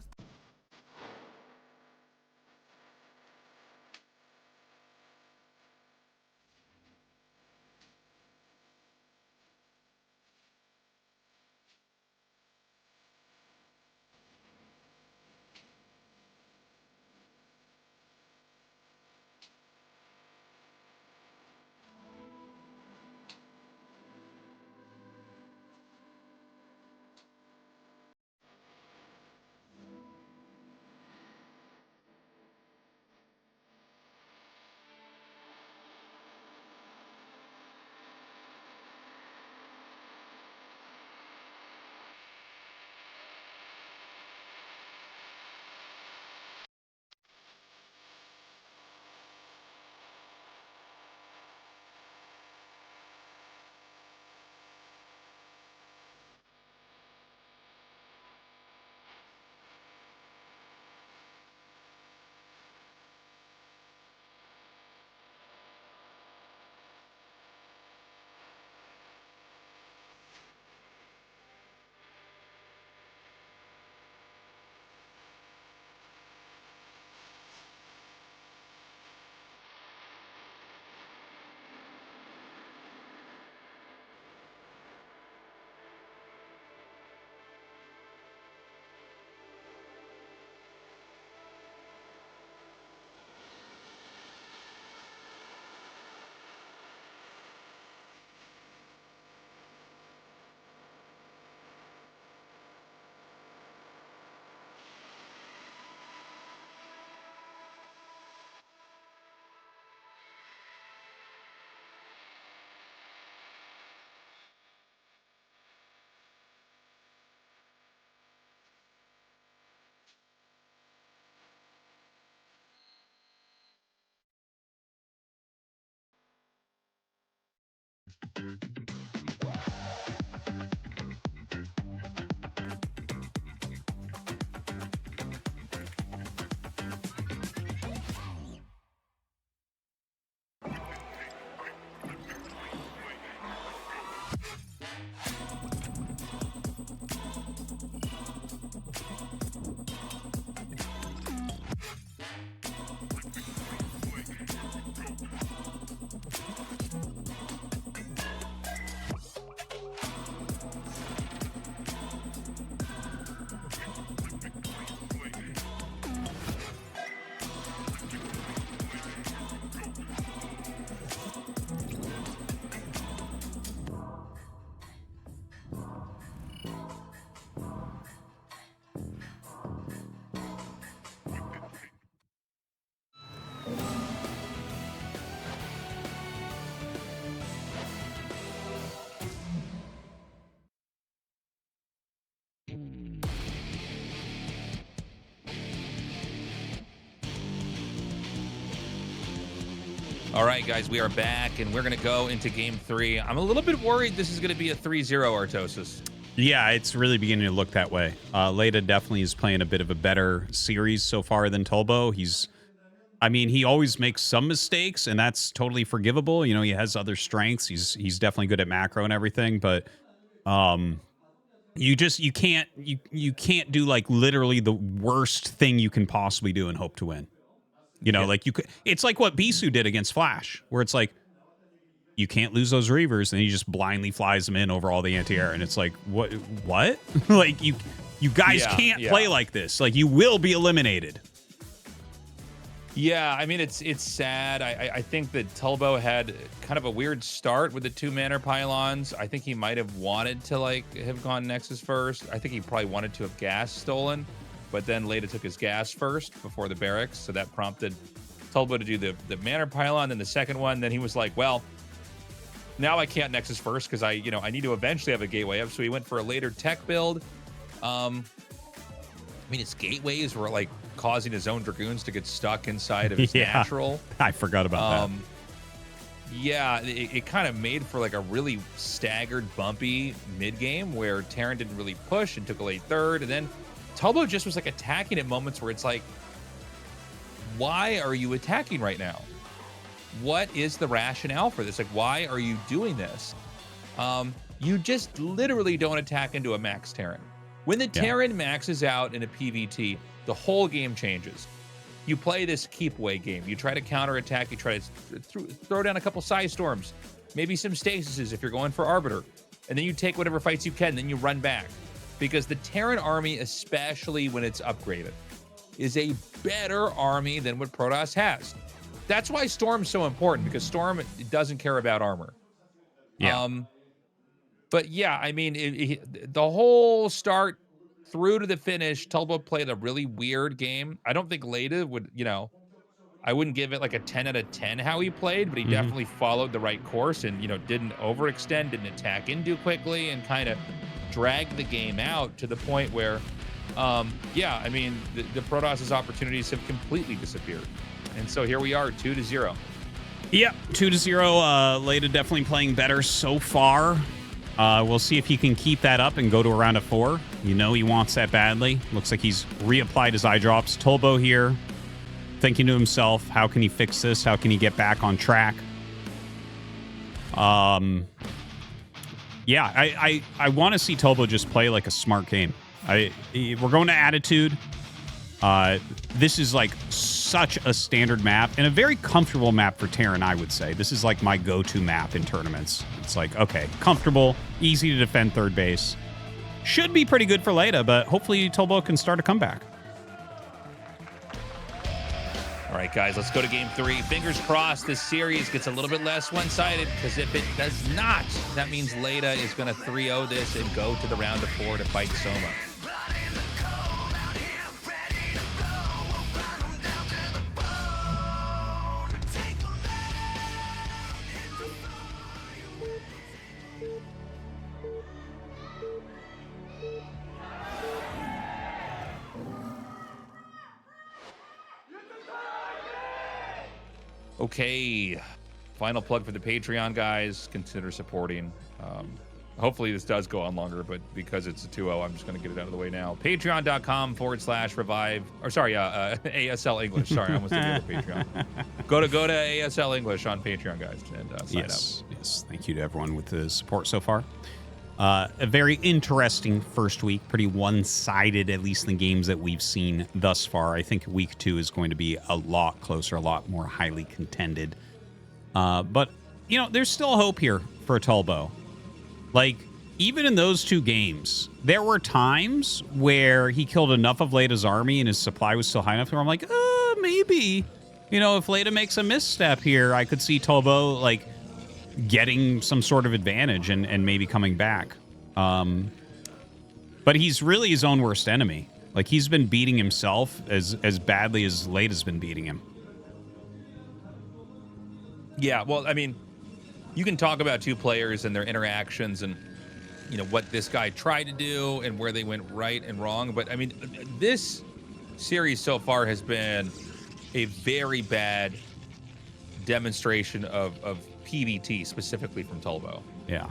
All right, guys, we are back, and we're going to go into game 3. I'm a little bit worried this is going to be a 3-0 Artosis. Yeah, it's really beginning to look that way. Leta definitely is playing a bit of a better series so far than Tulbo. He always makes some mistakes, and that's totally forgivable. You know, he has other strengths. He's definitely good at macro and everything, but you can't do like literally the worst thing you can possibly do and hope to win. You know, like it's like what Bisu did against Flash, where it's like you can't lose those Reavers, and he just blindly flies them in over all the anti-air, and it's like what like you guys can't play like this. Like, you will be eliminated. Yeah, I mean, it's sad. I think that Tulbo had kind of a weird start with the 2 Manor Pylons. I think he might have wanted to have gone Nexus first. I think he probably wanted to have gas stolen, but then Leta took his gas first before the barracks, so that prompted Tulbo to do the Manor Pylon, then the second one. Then he was like, well, now I can't Nexus first because I need to eventually have a gateway up. So he went for a later tech build. I mean, his gateways were like causing his own Dragoons to get stuck inside of his natural. I forgot about that. Yeah, it kind of made for like a really staggered, bumpy mid game where Terran didn't really push and took a late third, and then tulbo just was like attacking at moments where it's like, why are you attacking right now? What is the rationale for this? Like, why are you doing this? You just literally don't attack into a max Terran. When the Terran maxes out in a PvT, the whole game changes. You play this keep away game. You try to counterattack. You try to throw down a couple Psy Storms, maybe some Stasises if you're going for Arbiter. And then you take whatever fights you can, then you run back. Because the Terran army, especially when it's upgraded, is a better army than what Protoss has. That's why Storm's so important, because Storm doesn't care about armor. Yeah. But yeah, I mean, the whole start through to the finish, tulbo played a really weird game. I don't think Leta would, I wouldn't give it like a 10 out of 10 how he played, but he definitely followed the right course and, didn't overextend, didn't attack in too quickly, and kind of dragged the game out to the point where, I mean, the Protoss's opportunities have completely disappeared. And so here we are, 2-0. Yep, 2-0. Leta definitely playing better so far. We'll see if he can keep that up and go to a round of 4. He wants that badly. Looks like he's reapplied his eye drops. tulbo here, thinking to himself, how can he fix this? How can he get back on track? Yeah, I want to see tulbo just play like a smart game. We're going to attitude. This is like such a standard map and a very comfortable map for Terran, I would say. This is like my go-to map in tournaments. It's like, okay, comfortable, easy to defend third base. Should be pretty good for Leta, but hopefully tulbo can start a comeback. All right, guys, let's go to game 3. Fingers crossed this series gets a little bit less one-sided, because if it does not, that means Leta is going to 3-0 this and go to the round of 4 to fight Soma. Okay, final plug for the Patreon, guys. Consider supporting. Hopefully this does go on longer, but because it's a 2-0, I'm just going to get it out of the way now. Patreon.com/revive. Or sorry, ASL English. Sorry, I almost did the Patreon. Go to ASL English on Patreon, guys, and sign up. Yes. Thank you to everyone with the support so far. A very interesting first week, pretty one-sided, at least in the games that we've seen thus far. I think week 2 is going to be a lot closer, a lot more highly contended. But, there's still hope here for tulbo. Like, even in those 2 games, there were times where he killed enough of Leta's army and his supply was still high enough where I'm like, maybe, if Leta makes a misstep here, I could see tulbo, like, getting some sort of advantage and maybe coming back. But he's really his own worst enemy. Like, he's been beating himself as badly as Leta's been beating him. Yeah, well, I mean, you can talk about 2 players and their interactions and, what this guy tried to do and where they went right and wrong. But, I mean, this series so far has been a very bad demonstration of PvT, specifically from tulbo. Yeah.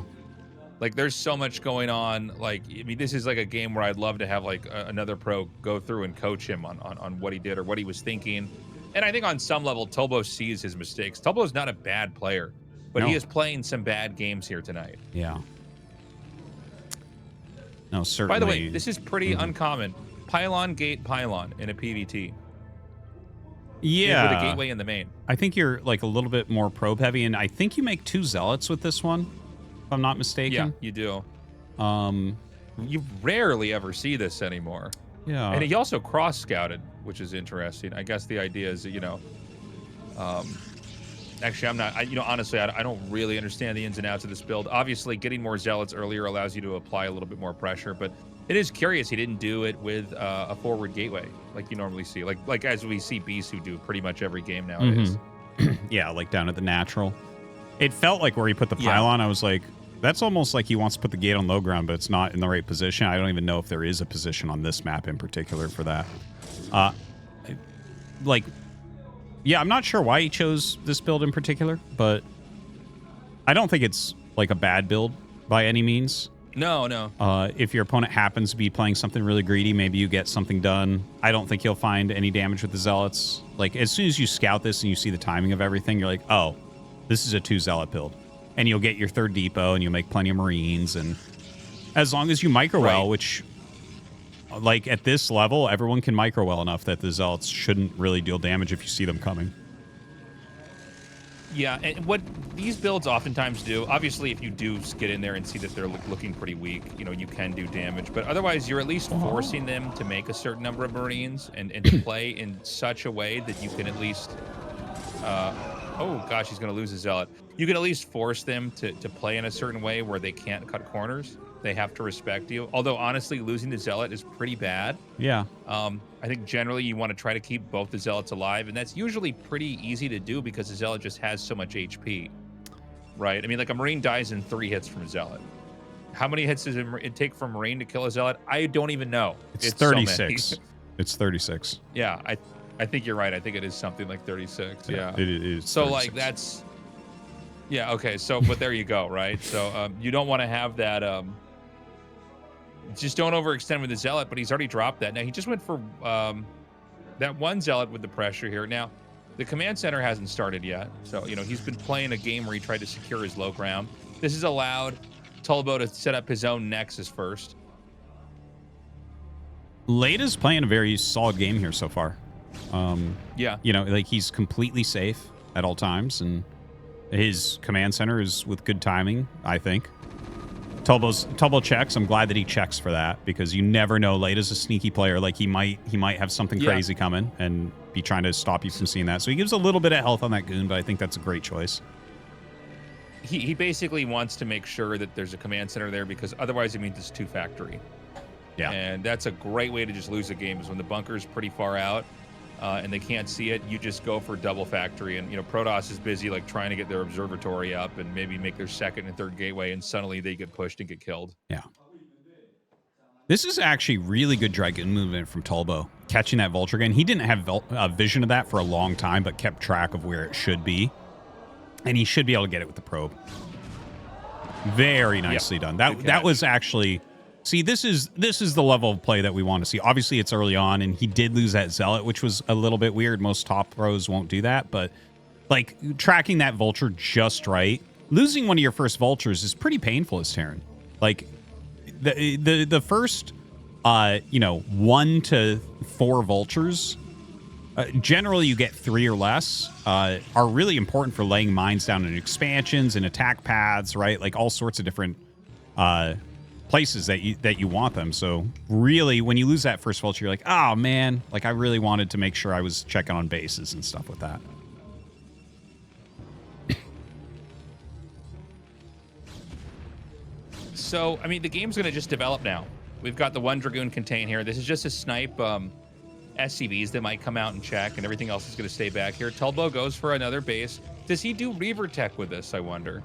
Like, there's so much going on. Like, I mean, this is like a game where I'd love to have like another pro go through and coach him on what he did or what he was thinking. And I think on some level, tulbo sees his mistakes. Tulbo's not a bad player, but he is playing some bad games here tonight. Yeah. No, certainly. By the way, this is pretty uncommon. Pylon, gate, pylon in a PvT. Yeah. With a gateway in the main. I think you're like a little bit more probe heavy, and I think you make 2 zealots with this one, if I'm not mistaken. Yeah, you do. You rarely ever see this anymore. Yeah. And he also cross scouted, which is interesting. I guess the idea is that, actually, I'm not, honestly, I don't really understand the ins and outs of this build. Obviously, getting more zealots earlier allows you to apply a little bit more pressure, but it is curious he didn't do it with a forward gateway like you normally see. Like as we see Beasts who do pretty much every game nowadays. Yeah, like down at the natural. It felt like where he put the pylon, I was like, that's almost like he wants to put the gate on low ground, but it's not in the right position. I don't even know if there is a position on this map in particular for that. Yeah, I'm not sure why he chose this build in particular, but I don't think it's like a bad build by any means. No, no. If your opponent happens to be playing something really greedy, maybe you get something done. I don't think he'll find any damage with the Zealots. Like, as soon as you scout this and you see the timing of everything, you're like, oh, this is a 2 Zealot build. And you'll get your 3rd depot, and you'll make plenty of Marines. And as long as you micro well, which, like, at this level, everyone can micro well enough that the Zealots shouldn't really deal damage if you see them coming. Yeah, and what these builds oftentimes do, obviously, if you do get in there and see that they're looking pretty weak, you know, you can do damage. But otherwise, you're at least forcing them to make a certain number of Marines and to play in such a way that you can at least... oh, gosh, he's going to lose his Zealot. You can at least force them to play in a certain way where they can't cut corners. They have to respect you. Although, honestly, losing the Zealot is pretty bad. Yeah. I think generally you want to try to keep both the Zealots alive, and that's usually pretty easy to do because the Zealot just has so much HP, right? I mean, like, a Marine dies in 3 hits from a Zealot. How many hits does it take for a Marine to kill a Zealot? I don't even know. It's 36. So it's 36. Yeah, I think you're right. I think it is something like 36. Yeah. It is. So 36. like that's, yeah. Okay. So, but there you go. Right. So you don't want to have that. Just don't overextend with the Zealot. But he's already dropped that. Now he just went for that 1 Zealot with the pressure here. Now the command center hasn't started yet. So you know he's been playing a game where he tried to secure his low ground. This has allowed Tulbo to set up his own nexus first. Leta's playing a very solid game here so far. Yeah. You know, like, he's completely safe at all times, and his command center is with good timing, I think. Tulbo checks. I'm glad that he checks for that, because you never know. Leta's a sneaky player. Like, he might have something crazy coming and be trying to stop you from seeing that. So he gives a little bit of health on that goon, but I think that's a great choice. He basically wants to make sure that there's a command center there, because otherwise it means it's 2 factory. Yeah. And that's a great way to just lose a game, is when the bunker's pretty far out and they can't see it, you just go for double factory. And, you know, Protoss is busy, like, trying to get their observatory up and maybe make their 2nd and 3rd gateway, and suddenly they get pushed and get killed. Yeah. This is actually really good Dragoon movement from Tulbo. Catching that Vulture again. He didn't have vision of that for a long time, but kept track of where it should be. And he should be able to get it with the probe. Very nicely done. That was actually... See, this is the level of play that we want to see. Obviously, it's early on, and he did lose that Zealot, which was a little bit weird. Most top pros won't do that, but, like, tracking that Vulture just right. Losing one of your first Vultures is pretty painful as Terran. Like, the first, 1 to 4 Vultures, generally you get 3 or less, are really important for laying mines down in expansions and attack paths, right? Like, all sorts of different places that you want them. So really, when you lose that first Vulture, you're like, oh man, like, I really wanted to make sure I was checking on bases and stuff with that. So, I mean, the game's going to just develop now. We've got the 1 Dragoon contain here. This is just a snipe SCVs that might come out and check, and everything else is going to stay back here. Tulbo goes for another base. Does he do Reaver Tech with this, I wonder?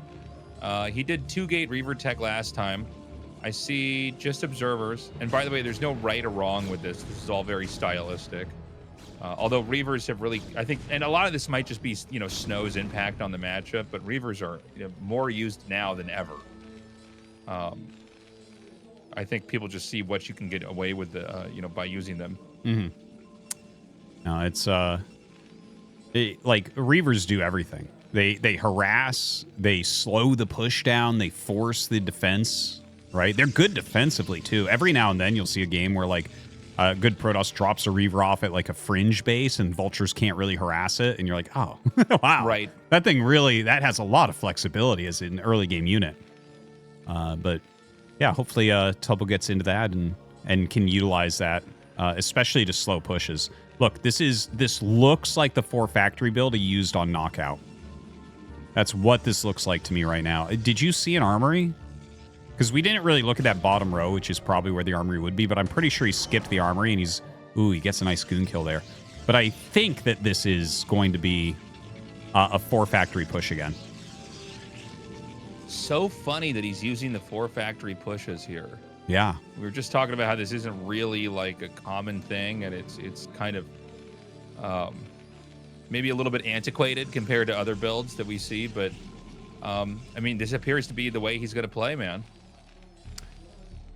He did 2-gate Reaver Tech last time. I see just observers. And by the way, there's no right or wrong with this. This is all very stylistic. Although Reavers have really, I think, and a lot of this might just be, you know, Snow's impact on the matchup, but Reavers are, you know, more used now than ever. I think people just see what you can get away with, by using them. Mm-hmm. No, it's like, Reavers do everything. They harass, they slow the push down, they force the defense. Right? They're good defensively, too. Every now and then you'll see a game where, like, a good Protoss drops a Reaver off at, like, a fringe base, and Vultures can't really harass it, and you're like, oh, wow. Right. That thing really, that has a lot of flexibility as an early game unit. But, yeah, hopefully Tulbo gets into that and can utilize that, especially to slow pushes. Look, this looks like the 4 factory build he used on Knockout. That's what this looks like to me right now. Did you see an armory? Because we didn't really look at that bottom row, which is probably where the armory would be, but I'm pretty sure he skipped the armory, and he gets a nice goon kill there. But I think that this is going to be a 4 factory push again. so funny that he's using the 4 factory pushes here. Yeah. We were just talking about how this isn't really like a common thing, and it's kind of maybe a little bit antiquated compared to other builds that we see, but I mean, this appears to be the way he's going to play, man.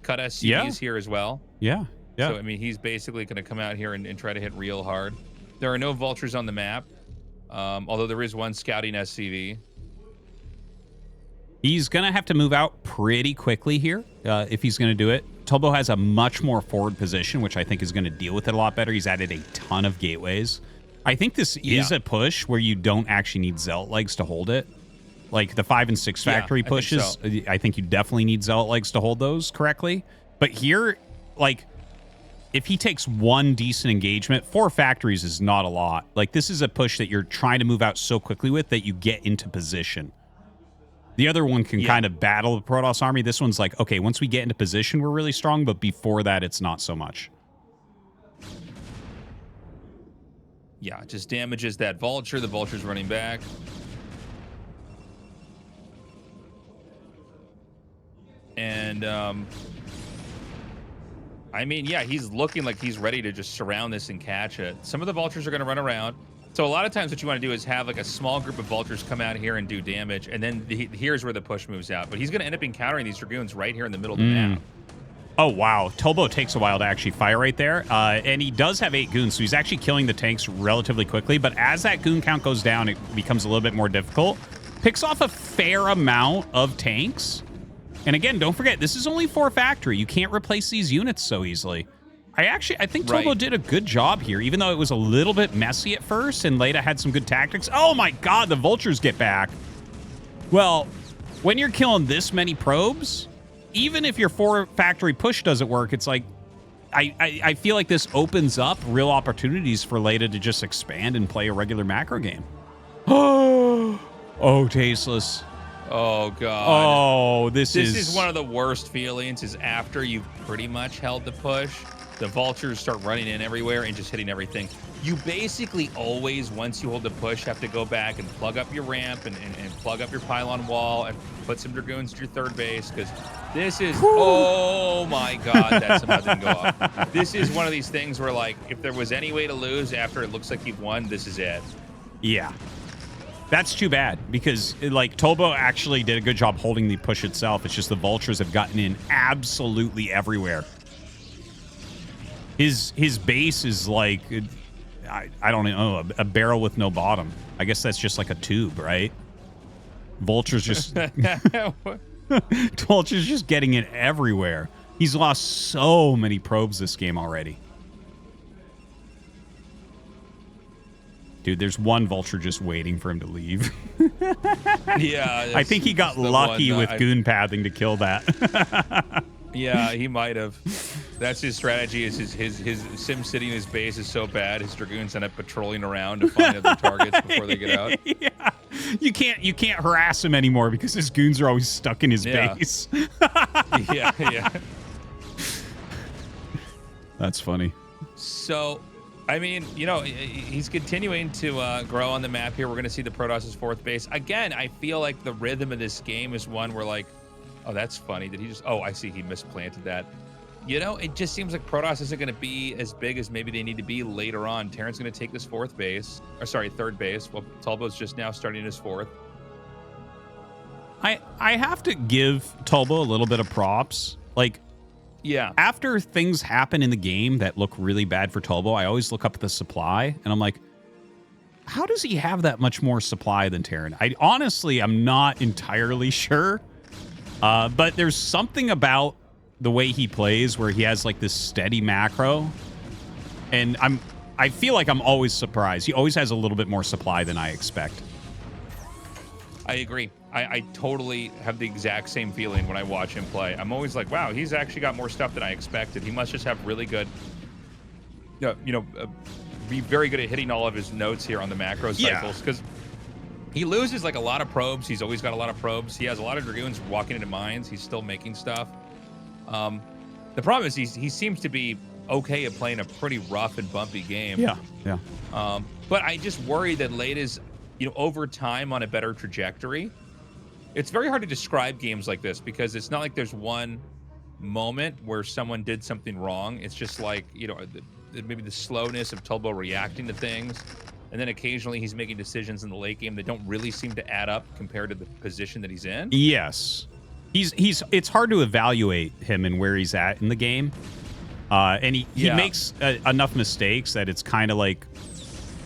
Cut SCVs here as well. Yeah. Yeah. So, I mean, he's basically going to come out here and try to hit real hard. There are no vultures on the map, although there is one scouting SCV. He's going to have to move out pretty quickly here if he's going to do it. Tulbo has a much more forward position, which I think is going to deal with it a lot better. He's added a ton of gateways. I think this is a push where you don't actually need Zealot legs to hold it. Like the 5 and 6 factory pushes, I think you definitely need Zealot legs to hold those correctly. But here, like, if he takes one decent engagement, 4 factories is not a lot. Like, this is a push that you're trying to move out so quickly with that you get into position. The other one can kind of battle the Protoss army. This one's like, okay, once we get into position, we're really strong, but before that, it's not so much. Yeah, it just damages that vulture. The vulture's running back. And, I mean, yeah, he's looking like he's ready to just surround this and catch it. Some of the vultures are going to run around. So a lot of times what you want to do is have like a small group of vultures come out here and do damage, and then here's where the push moves out. But he's going to end up encountering these dragoons right here in the middle of the map. Oh, wow. Tulbo takes a while to actually fire right there. And he does have 8 goons, so he's actually killing the tanks relatively quickly. But as that goon count goes down, it becomes a little bit more difficult. Picks off a fair amount of tanks. And again, don't forget, this is only 4 factory. You can't replace these units so easily. I think Tulbo did a good job here, even though it was a little bit messy at first, and Leta had some good tactics. Oh my god, the vultures get back. Well, when you're killing this many probes, even if your 4 factory push doesn't work, it's like, I feel like this opens up real opportunities for Leta to just expand and play a regular macro game. Oh, tasteless. Oh god. Oh, this is one of the worst feelings, is after you've pretty much held the push, the vultures start running in everywhere and just hitting everything. You basically always, once you hold the push, have to go back and plug up your ramp and plug up your pylon wall and put some dragoons to your third base, because this is, oh my god, that's about to go off. This is one of these things where, like, if there was any way to lose after it looks like you've won, this is it. Yeah. That's too bad, because, like, Tulbo actually did a good job holding the push itself. It's just the vultures have gotten in absolutely everywhere. His base is like, I don't know, a barrel with no bottom. I guess that's just like a tube, right? Vultures just... Vultures just getting it everywhere. He's lost so many probes this game already. Dude, there's one vulture just waiting for him to leave. Yeah. I think he got lucky with goon pathing to kill that. Yeah, he might have. That's his strategy. Is his sim sitting in his base is so bad, his dragoons end up patrolling around to find other targets before they get out. Yeah. You can't harass him anymore because his goons are always stuck in his base. Yeah. That's funny. So, I mean, you know, he's continuing to grow on the map here. We're going to see the Protoss' 4th base. Again, I feel like the rhythm of this game is one where, like, oh, that's funny. Did he just... Oh, I see. He misplanted that. You know, it just seems like Protoss isn't going to be as big as maybe they need to be later on. Terran's going to take this 4th base. Or, sorry, 3rd base. Well, Tulbo's just now starting his 4th. I have to give Tulbo a little bit of props. Like, yeah, after things happen in the game that look really bad for Tulbo, I always look up at the supply, and I'm like, how does he have that much more supply than Terran? I'm not entirely sure. But there's something about the way he plays where he has like this steady macro, and I feel like I'm always surprised. He always has a little bit more supply than I expect. I agree. I totally have the exact same feeling when I watch him play. I'm always like, wow, he's actually got more stuff than I expected. He must just have really good, be very good at hitting all of his notes here on the macro cycles, because he loses like a lot of probes. He's always got a lot of probes. He has a lot of dragoons walking into mines. He's still making stuff. The problem is he seems to be okay at playing a pretty rough and bumpy game. Yeah. But I just worry that Leta's, over time on a better trajectory. It's very hard to describe games like this because it's not like there's one moment where someone did something wrong. It's just like, you know, maybe the slowness of Tulbo reacting to things. And then occasionally he's making decisions in the late game that don't really seem to add up compared to the position that he's in. Yes. It's hard to evaluate him and where he's at in the game. And he makes enough mistakes that it's kind of like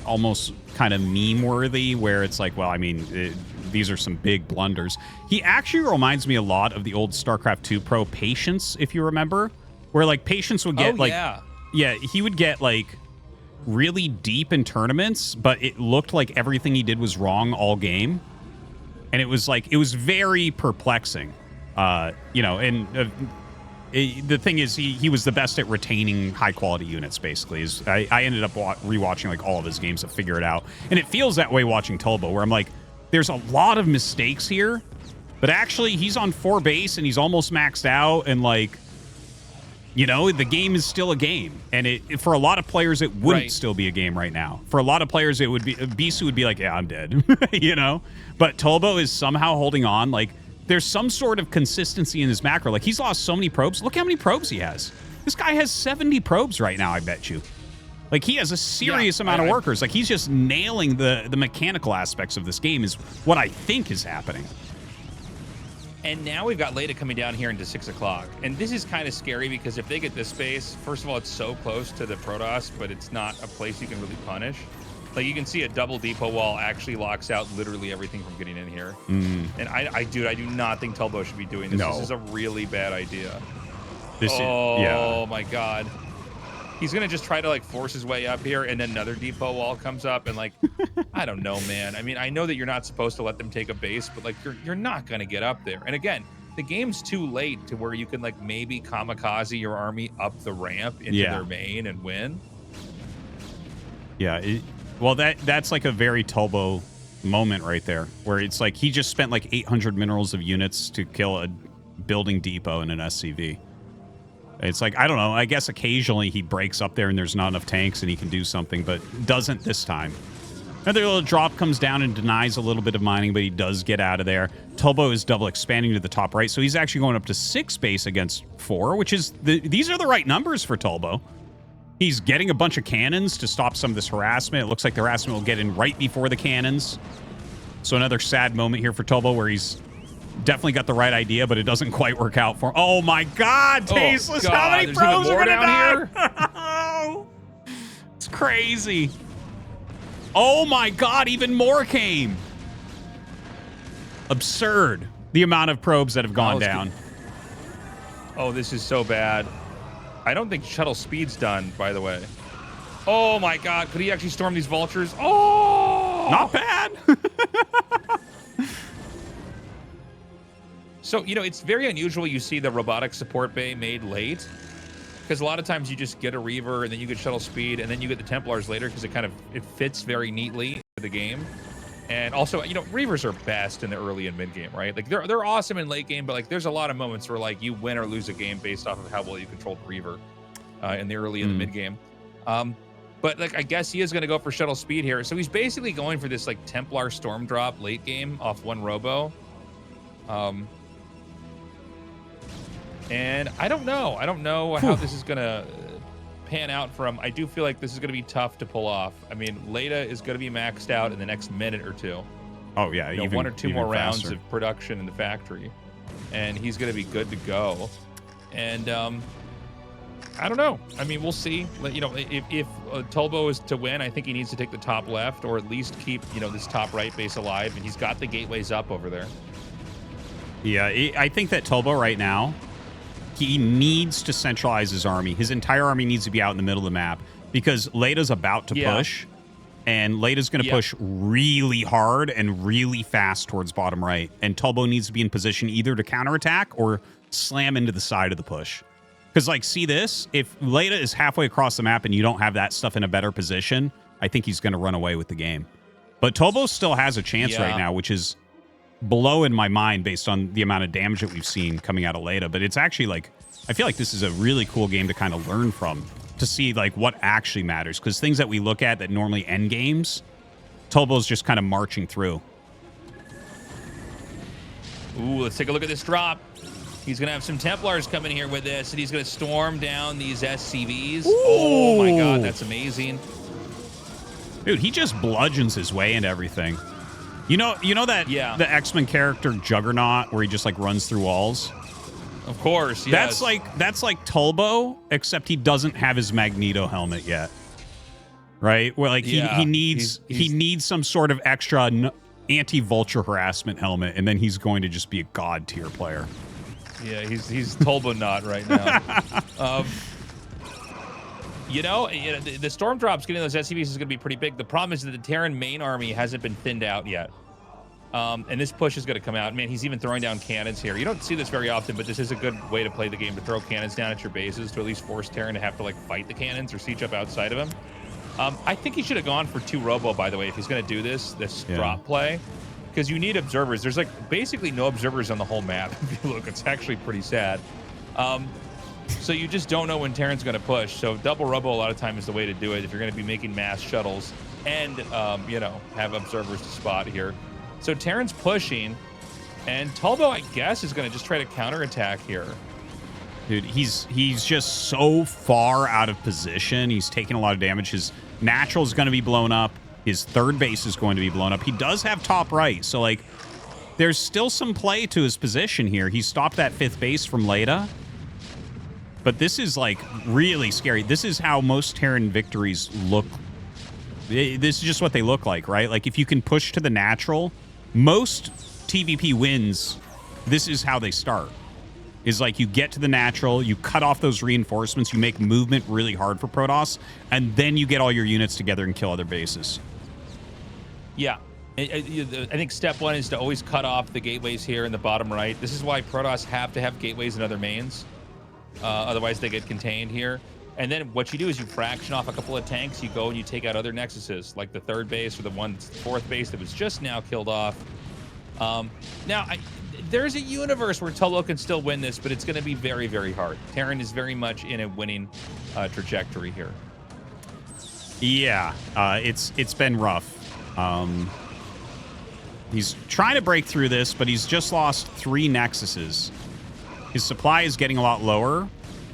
almost kind of meme worthy, where it's like, well, I mean, these are some big blunders. He actually reminds me a lot of the old StarCraft 2 Pro Patience, if you remember, where like Patience would get he would get like really deep in tournaments, but it looked like everything he did was wrong all game. And it was like, it was very perplexing. You know, and the thing is, he was the best at retaining high quality units, basically. I ended up rewatching like all of his games to figure it out. And it feels that way watching Tulbo, where I'm like, there's a lot of mistakes here, but actually he's on 4 base and he's almost maxed out, and like, you know, the game is still a game. And for a lot of players, it wouldn't still be a game right now. For a lot of players, it would be, Bisu would be like, yeah, I'm dead, you know? But Tulbo is somehow holding on. Like, there's some sort of consistency in his macro. Like, he's lost so many probes. Look how many probes he has. This guy has 70 probes right now, I bet you. Like, he has a serious amount of workers. Like, he's just nailing the mechanical aspects of this game is what I think is happening. And now we've got Leta coming down here into 6 o'clock. And this is kind of scary because if they get this space, first of all, it's so close to the Protoss, but it's not a place you can really punish. Like, you can see a double depot wall actually locks out literally everything from getting in here. And I do not think Tulbo should be doing this. No. This is a really bad idea. Yeah. My God. He's going to just try to, like, force his way up here, and then another depot wall comes up, and, like, I don't know, man. I mean, I know that you're not supposed to let them take a base, but, like, you're not going to get up there. And, again, the game's too late to where you can, like, maybe kamikaze your army up the ramp into their main and win. Yeah, well, that's, like, a very Tulbo moment right there, where it's, like, he just spent, like, 800 minerals of units to kill a building depot in an SCV. It's like, I don't know, I guess occasionally he breaks up there and there's not enough tanks and he can do something, but doesn't this time. Another little drop comes down and denies a little bit of mining, but he does get out of there. Tulbo is double expanding to the top right, so he's actually going up to 6 base against 4, which is, these are the right numbers for Tulbo. He's getting a bunch of cannons to stop some of this harassment. It looks like the harassment will get in right before the cannons. So another sad moment here for Tulbo, where he's definitely got the right idea, but it doesn't quite work out for him. Oh my God, Tasteless! Oh, how many there's pros even are more gonna down die? here? It's crazy. Oh my God, even more came. Absurd. The amount of probes that have gone down. Oh, this is so bad. I don't think shuttle speed's done, by the way. Oh my God, could he actually storm these vultures? Oh! Not bad. So, you know, it's very unusual you see the robotic support bay made late, because a lot of times you just get a Reaver and then you get shuttle speed and then you get the Templars later because it fits very neatly to the game. And also, you know, Reavers are best in the early and mid game, right? Like they're awesome in late game, but like there's a lot of moments where like you win or lose a game based off of how well you control the Reaver in the early and the mid game. But like I guess he is going to go for shuttle speed here, so he's basically going for this like Templar storm drop late game off 1 robo. And I don't know how this is going to pan out for him. I do feel like this is going to be tough to pull off. I mean, Leta is going to be maxed out in the next minute or two. Oh, yeah. You know, 1 or 2 more rounds of production in the factory, and he's going to be good to go. And I don't know. I mean, we'll see. You know, if Tulbo is to win, I think he needs to take the top left or at least keep, you know, this top right base alive. And he's got the gateways up over there. Yeah, I think that Tulbo right now, he needs to centralize his army. His entire army needs to be out in the middle of the map because Leta's about to push, and Leta's going to push really hard and really fast towards bottom right. And Tulbo needs to be in position either to counterattack or slam into the side of the push. Because, like, see this? If Leta is halfway across the map and you don't have that stuff in a better position, I think he's going to run away with the game. But Tulbo still has a chance right now, which is blowing my mind based on the amount of damage that we've seen coming out of Leta. But it's actually like, I feel like this is a really cool game to kind of learn from, to see like what actually matters, because things that we look at that normally end games, Tulbo's just kind of marching through. Ooh, let's take a look at this drop. He's going to have some Templars come in here with this, and he's going to storm down these SCVs. Ooh. Oh, my God, that's amazing. Dude, he just bludgeons his way into everything. You know that the X-Men character Juggernaut, where he just like runs through walls? Of course, yes. That's like Tulbo, except he doesn't have his Magneto helmet yet. Right? Well, like he needs some sort of extra anti-vulture harassment helmet, and then he's going to just be a god tier player. Yeah, he's Tulbo not right now. You know, the storm drops getting those SCVs is going to be pretty big. The problem is that the Terran main army hasn't been thinned out yet. And this push is going to come out. Man, he's even throwing down cannons here. You don't see this very often, but this is a good way to play the game, to throw cannons down at your bases to at least force Terran to have to like fight the cannons or siege up outside of him. I think he should have gone for 2 Robo, by the way, if he's going to do this drop play. Because you need observers. There's like basically no observers on the whole map. If you look, it's actually pretty sad. So you just don't know when Terran's going to push. So double Robo a lot of time is the way to do it if you're going to be making mass shuttles and, you know, have observers to spot here. So Terran's pushing, and Tulbo, I guess, is going to just try to counterattack here. Dude, he's just so far out of position. He's taking a lot of damage. His natural is going to be blown up. His third base is going to be blown up. He does have top right, so like there's still some play to his position here. He stopped that 5th base from Leta. But this is like really scary. This is how most Terran victories look. This is just what they look like, right? Like if you can push to the natural, most TVP wins, this is how they start. Is like you get to the natural, you cut off those reinforcements, you make movement really hard for Protoss, and then you get all your units together and kill other bases. Yeah. I think step 1 is to always cut off the gateways here in the bottom right. This is why Protoss have to have gateways and other mains. Otherwise, they get contained here. And then what you do is you fraction off a couple of tanks. You go and you take out other nexuses, like the 3rd base or the 4th base that was just now killed off. Now, there's a universe where Tulbo can still win this, but it's going to be very, very hard. Terran is very much in a winning trajectory here. Yeah, it's been rough. He's trying to break through this, but he's just lost 3 nexuses. His supply is getting a lot lower.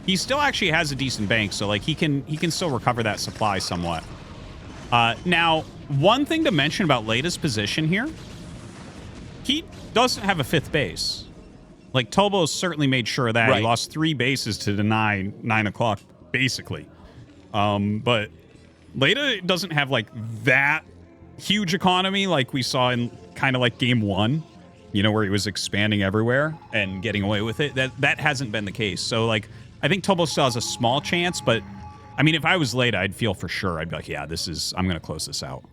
He still actually has a decent bank, so like he can still recover that supply somewhat. Now, one thing to mention about Leta's position here, he doesn't have a 5th base. Like Tulbo certainly made sure of that. Right. He lost 3 bases to deny 9 o'clock, basically. But Leta doesn't have like that huge economy like we saw in kind of like game 1. You know, where he was expanding everywhere and getting away with it. That hasn't been the case. So, like, I think Tulbo still has a small chance, but, I mean, if I was Leta, I'd feel for sure. I'd be like, yeah, I'm going to close this out.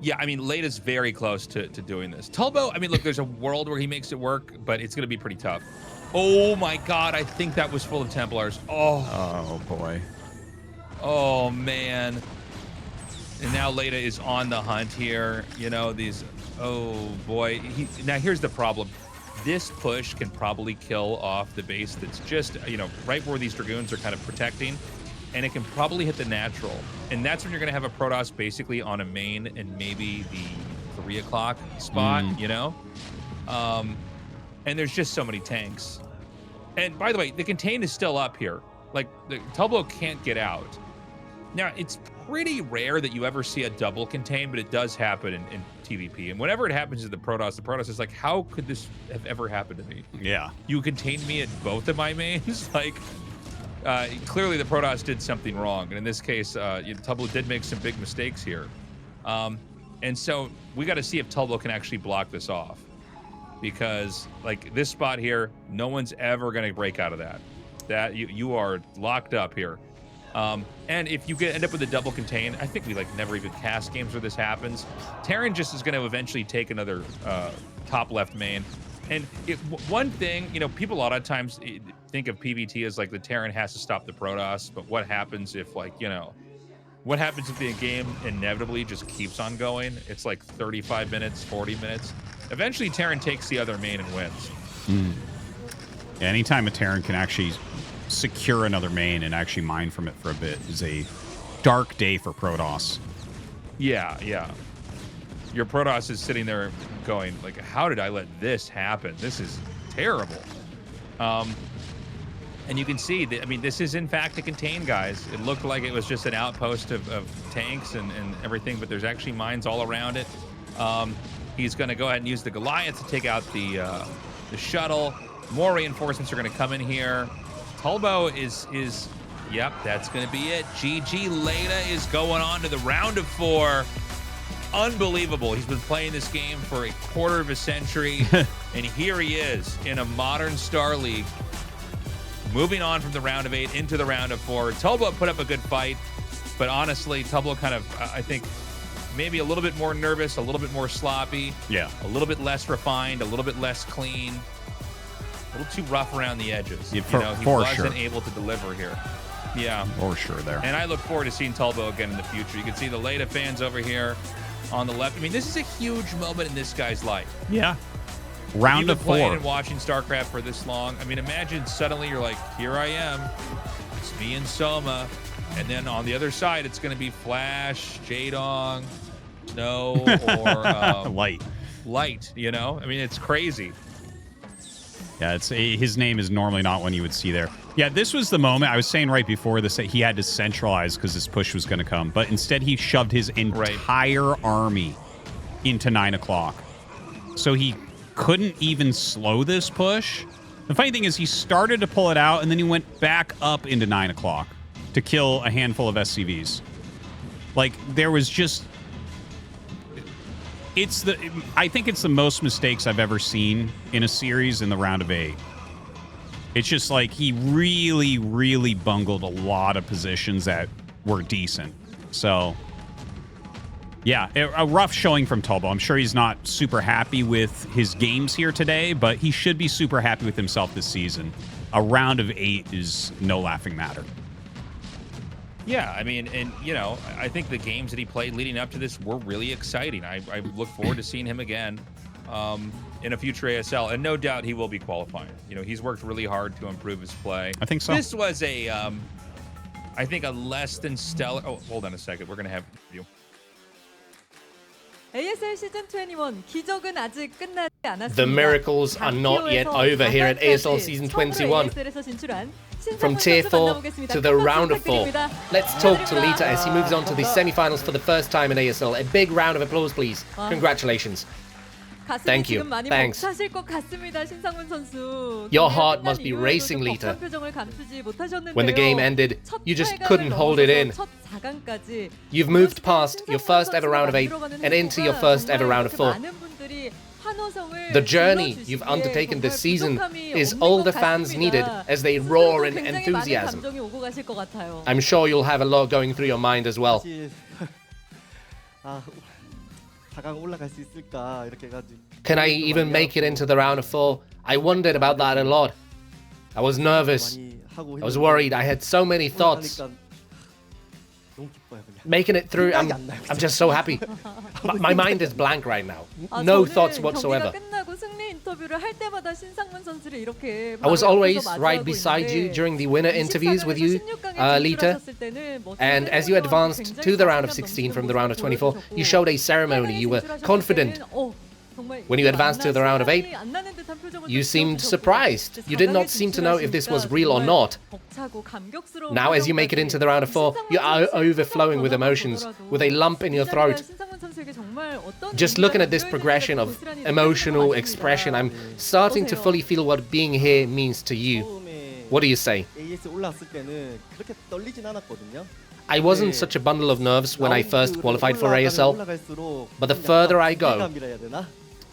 Yeah, I mean, Leta's very close to doing this. Tulbo, I mean, look, there's a world where he makes it work, but it's going to be pretty tough. Oh, my God, I think that was full of Templars. Oh, boy. Oh, man. And now Leta is on the hunt here. You know, these, oh boy. Now here's the problem. This push can probably kill off the base that's just, you know, right where these Dragoons are kind of protecting. And it can probably hit the natural. And that's when you're going to have a Protoss basically on a main and maybe the 3 o'clock spot, you know? And there's just so many tanks. And by the way, the contain is still up here. Like, the Tulbo can't get out. Now, it's pretty rare that you ever see a double contain, but it does happen in TVP. And whenever it happens to the Protoss is like, how could this have ever happened to me? Yeah. You contained me at both of my mains? Like, clearly the Protoss did something wrong. And in this case, Tulbo did make some big mistakes here. And so we got to see if Tulbo can actually block this off. Because, like, this spot here, no one's ever going to break out of that. That you are locked up here. And if you end up with a double contain, I think we like never even cast games where this happens. Terran just is going to eventually take another top left main. And one thing, you know, people a lot of times think of PvT as like the Terran has to stop the Protoss, but what happens if, like, you know, what happens if the game inevitably just keeps on going? It's like 35 minutes, 40 minutes. Eventually Terran takes the other main and wins. Yeah, anytime a Terran can actually secure another main and actually mine from it for a bit is a dark day for Protoss. Yeah, yeah. Your Protoss is sitting there going like, how did I let this happen? This is terrible. And you can see that, I mean, this is in fact a contained, guys. It looked like it was just an outpost of tanks and everything, but there's actually mines all around it. He's going to go ahead and use the Goliath to take out the shuttle. More reinforcements are going to come in here. Tulbo is yep, that's going to be it. GG Leta is going on to the round of 4. Unbelievable. He's been playing this game for a quarter of a century, and here he is in a modern Star League, moving on from the round of 8 into the round of 4. Tulbo put up a good fight, but honestly, Tulbo kind of, I think, maybe a little bit more nervous, a little bit more sloppy, a little bit less refined, a little bit less clean, a little too rough around the edges. Yeah, he wasn't able to deliver here. Yeah. For sure there. And I look forward to seeing Tulbo again in the future. You can see the Leta fans over here on the left. I mean, this is a huge moment in this guy's life. Yeah. Round of 4. Playing and watching StarCraft for this long. I mean, imagine suddenly you're like, here I am. It's me and Soma. And then on the other side, it's going to be Flash, Jaedong, Snow, or Light, you know? I mean, it's crazy. Yeah, his name is normally not one you would see there. Yeah, this was the moment I was saying right before this that he had to centralize because this push was going to come, but instead he shoved his entire army into 9 o'clock. So he couldn't even slow this push. The funny thing is he started to pull it out and then he went back up into 9 o'clock to kill a handful of SCVs. Like, there was just... I think it's the most mistakes I've ever seen in a series in the round of 8. It's just like he really, really bungled a lot of positions that were decent. So, yeah, a rough showing from Tulbo. I'm sure he's not super happy with his games here today, but he should be super happy with himself this season. A round of 8 is no laughing matter. Yeah, I mean, and, you know, I think the games that he played leading up to this were really exciting. I look forward to seeing him again in a future ASL, and no doubt he will be qualifying. You know, he's worked really hard to improve his play. I think so. This was I think, a less than stellar... Oh, hold on a second. We're going to have an interview. ASL Season21 기적은 아직 끝나지 않았습니다. The miracles are not yet over here at ASL Season 21. From Tier 4 to the round of 4. Let's talk to Leta as he moves on to the semi-finals for the first time in ASL. A big round of applause, please. Congratulations. Thank you. Thanks. Your heart must be racing, Leta. When the game ended, you just couldn't hold it in. You've moved past your first ever round of 8 and into your first ever round of 4. The journey you've undertaken this season is all the fans needed as they roar in enthusiasm. I'm sure you'll have a lot going through your mind as well. Can I even make it into the round of 4? I wondered about that a lot. I was nervous. I was worried. I had so many thoughts. Making it through, I'm just so happy. My mind is blank right now. No thoughts whatsoever. I was always right beside you during the winner interviews with you, Leta. And as you advanced to the round of 16 from the round of 24, you showed a ceremony. You were confident. When you advanced to the round of 8, you seemed surprised. You did not seem to know if this was real or not. Now as you make it into the round of 4, you are overflowing with emotions, with a lump in your throat. Just looking at this progression of emotional expression, I'm starting to fully feel what being here means to you. What do you say? I wasn't such a bundle of nerves when I first qualified for ASL, but the further I go,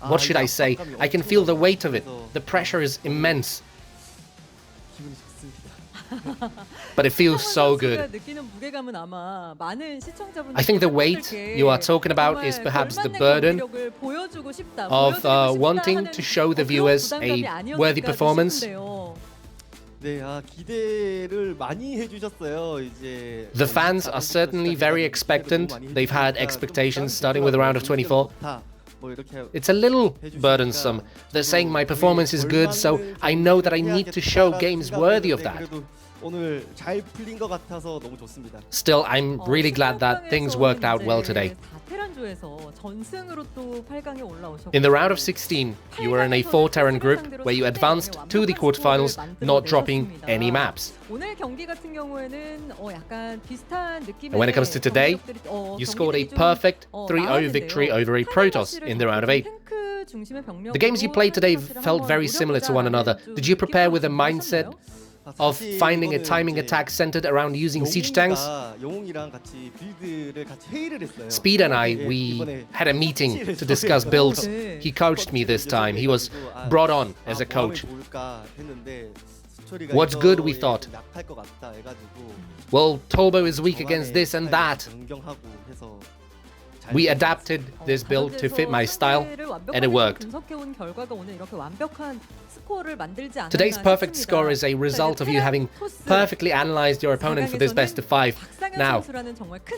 what should I say? I can feel the weight of it. The pressure is immense. But it feels so good. I think the weight you are talking about is perhaps the burden of wanting to show the viewers a worthy performance. The fans are certainly very expectant. They've had expectations starting with the round of 24. It's a little burdensome. They're saying my performance is good, so I know that I need to show games worthy of that. 오늘 잘 풀린 것 같아서 너무 좋습니다. Still, I'm really glad that things worked out well today. In the round of 16, you were in a 4-Terran group where you advanced to the quarterfinals, not dropping any maps. And when it comes to today, you scored a perfect 3-0 victory over a Protoss in the round of 8. The games you played today felt very similar to one another. Did you prepare with a mindset of finding a timing attack centered around using siege tanks? Speed and I, we had a meeting to discuss builds. He coached me this time. He was brought on as a coach. What's good, we thought. Well, tulbo is weak against this and that. We adapted this build to fit my style, and it worked. Today's perfect score is a result of you having perfectly analyzed your opponent for this best of 5. Now,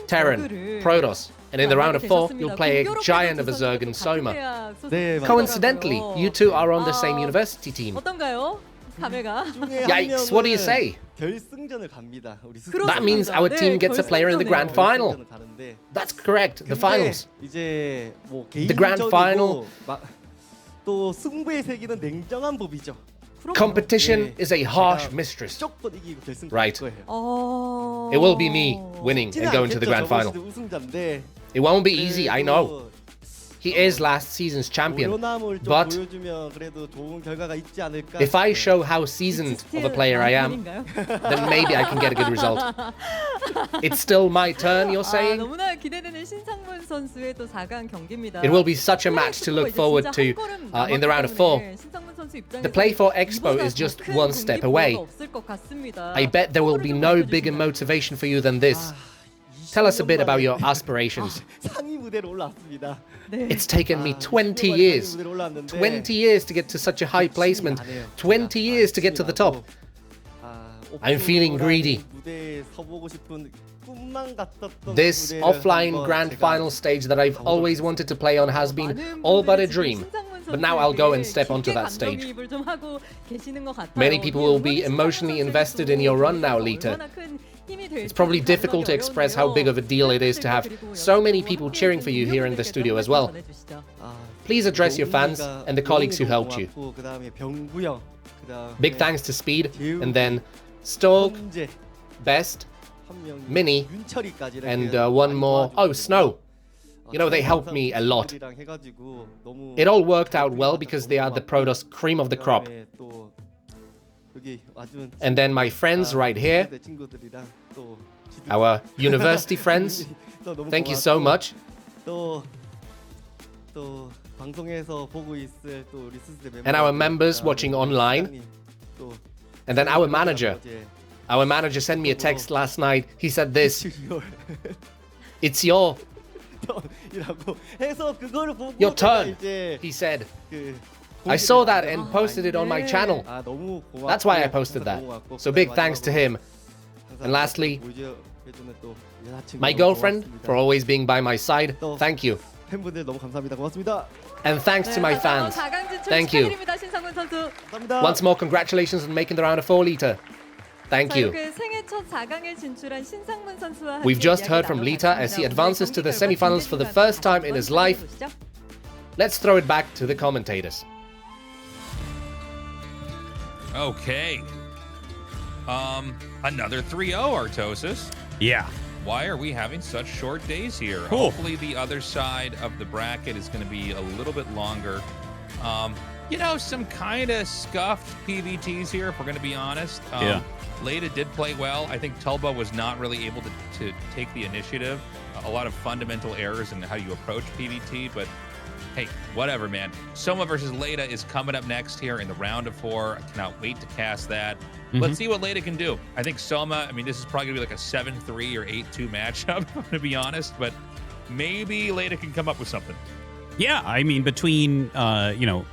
Terran, Protoss, and in the round of 4, you'll play a giant of a Zerg and Soma. Coincidentally, you two are on the same university team. Yikes, what do you say? That means our team gets a player in the grand final. That's correct, the finals. The grand final. Competition is a harsh mistress. Right. It will be me winning and going to the grand final. It won't be easy, I know. He is last season's champion, but if I show how seasoned of a player I am, then maybe I can get a good result. It's still my turn, you're saying? It will be such a match to look forward to in the round of 4. The Play 4 Expo is just one step away. I bet there will be no bigger motivation for you than this. Tell us a bit about your aspirations. It's taken me 20 years. 20 years to get to such a high placement. 20 years to get to the top. I'm feeling greedy. This offline grand final stage that I've always wanted to play on has been all but a dream. But now I'll go and step onto that stage. Many people will be emotionally invested in your run now, Leta. It's probably difficult to express how big of a deal it is to have so many people cheering for you here in the studio as well. Please address your fans and the colleagues who helped you. Big thanks to Speed, and then Stork, Best, Mini, and one more. Oh, Snow. You know, they helped me a lot. It all worked out well because they are the Protoss cream of the crop. And then my friends right here, our university friends, thank you so much. And our members watching online. And then our manager. Our manager sent me a text last night. He said this. It's your turn, he said. I saw that and posted it on my channel. That's why I posted that. So big thanks to him. And lastly, my girlfriend for always being by my side. Thank you. And thanks to my fans. Thank you. Once more, congratulations on making the round of 4, Leta. Thank you. We've just heard from Leta as he advances to the semifinals for the first time in his life. Let's throw it back to the commentators. Okay. Another 3-0, Artosis. Yeah. Why are we having such short days here? Cool. Hopefully the other side of the bracket is going to be a little bit longer. You know, some kind of scuffed PVTs here, if we're going to be honest. Yeah. Leta did play well. I think tulbo was not really able to take the initiative. A lot of fundamental errors in how you approach PVT, but hey, whatever, man. Soma versus Leta is coming up next here in the round of 4. I cannot wait to cast that. Let's see what Leta can do. I think Soma, I mean, this is probably going to be like a 7-3 or 8-2 matchup, to be honest, but maybe Leta can come up with something. Yeah, I mean, between, you know,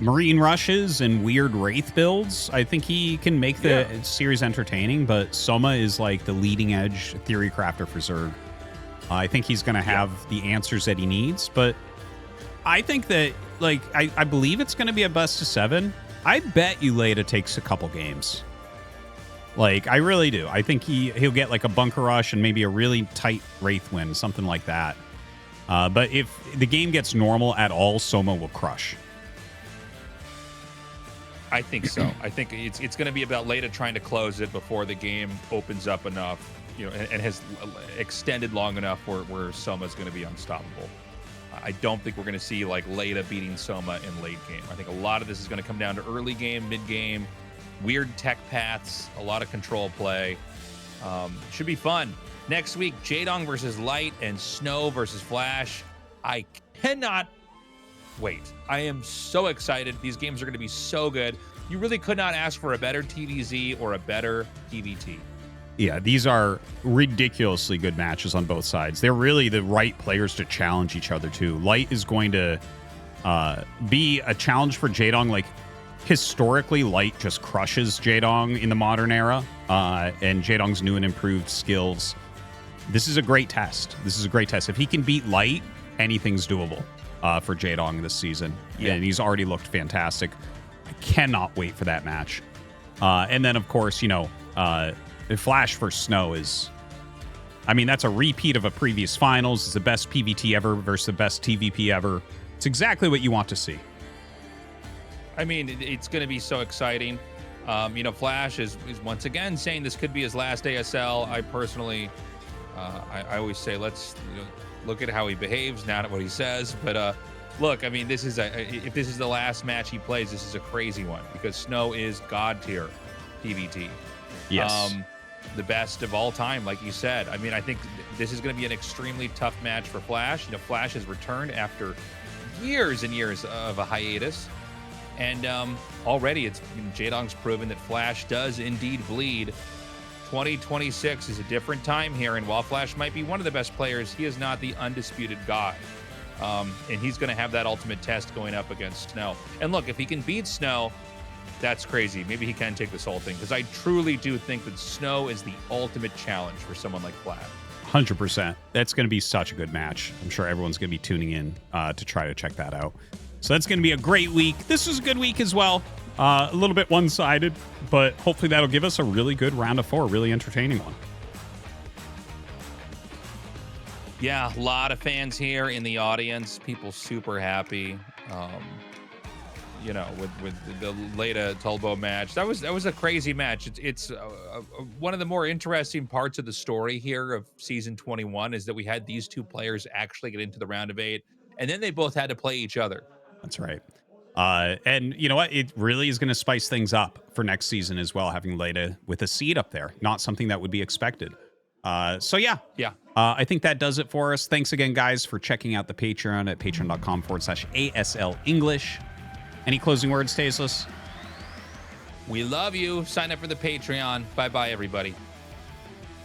Marine rushes and weird Wraith builds, I think he can make the series entertaining, but Soma is like the leading edge theory crafter for Zerg. I think he's going to have the answers that he needs, but I think that, like, I believe it's going to be a best of 7. I bet you Leta takes a couple games. Like, I really do. I think he'll get like a bunker rush and maybe a really tight Wraith win, something like that. But if the game gets normal at all, Soma will crush. I think so. I think it's going to be about Leta trying to close it before the game opens up enough, and has extended long enough where Soma's going to be unstoppable. I don't think we're going to see like Leta beating Soma in late game. I think a lot of this is going to come down to early game, mid game, weird tech paths, a lot of control play. Should be fun. Next week, Jaedong versus Light and Snow versus Flash. I cannot wait. I am so excited. These games are going to be so good. You really could not ask for a better TVZ or a better TVT. Yeah, these are ridiculously good matches on both sides. They're really the right players to challenge each other too. Light is going to be a challenge for Jaedong. Like, historically, Light just crushes Jaedong in the modern era, and Jaedong's new and improved skills. This is a great test. This is a great test. If he can beat Light, anything's doable for Jaedong this season. Yeah. And he's already looked fantastic. I cannot wait for that match. And then, of course, Flash for Snow is, I mean, that's a repeat of a previous finals. It's the best PVT ever versus the best TVP ever. It's exactly what you want to see. I mean, it's going to be so exciting. Flash is once again saying this could be his last ASL. I personally, I always say, let's look at how he behaves, not at what he says. But look, I mean, if this is the last match he plays, this is a crazy one because Snow is God tier PVT. Yes. The best of all time, like you said. I mean, I think this is going to be an extremely tough match for Flash. Flash has returned after years and years of a hiatus. And already Jaedong's proven that Flash does indeed bleed. 2026 is a different time here, and while Flash might be one of the best players, he is not the undisputed god. And he's going to have that ultimate test going up against Snow. And look, if he can beat Snow, that's crazy. Maybe he can take this whole thing, because I truly do think that Snow is the ultimate challenge for someone like Flash. 100%. That's going to be such a good match. I'm sure everyone's going to be tuning in to try to check that out. So that's going to be a great week. This was a good week as well. A little bit one-sided, but hopefully that'll give us a really good round of 4, a really entertaining one. Yeah, a lot of fans here in the audience. People super happy. With the Leta Tulbo match, that was a crazy match. It's one of the more interesting parts of the story here of season 21 is that we had these two players actually get into the round of 8, and then they both had to play each other. That's right. And you know what? It really is going to spice things up for next season as well, having Leta with a seed up there. Not something that would be expected. So yeah. I think that does it for us. Thanks again, guys, for checking out the Patreon at patreon.com/ASL English. Any closing words, Tastosis? We love you. Sign up for the Patreon. Bye-bye, everybody.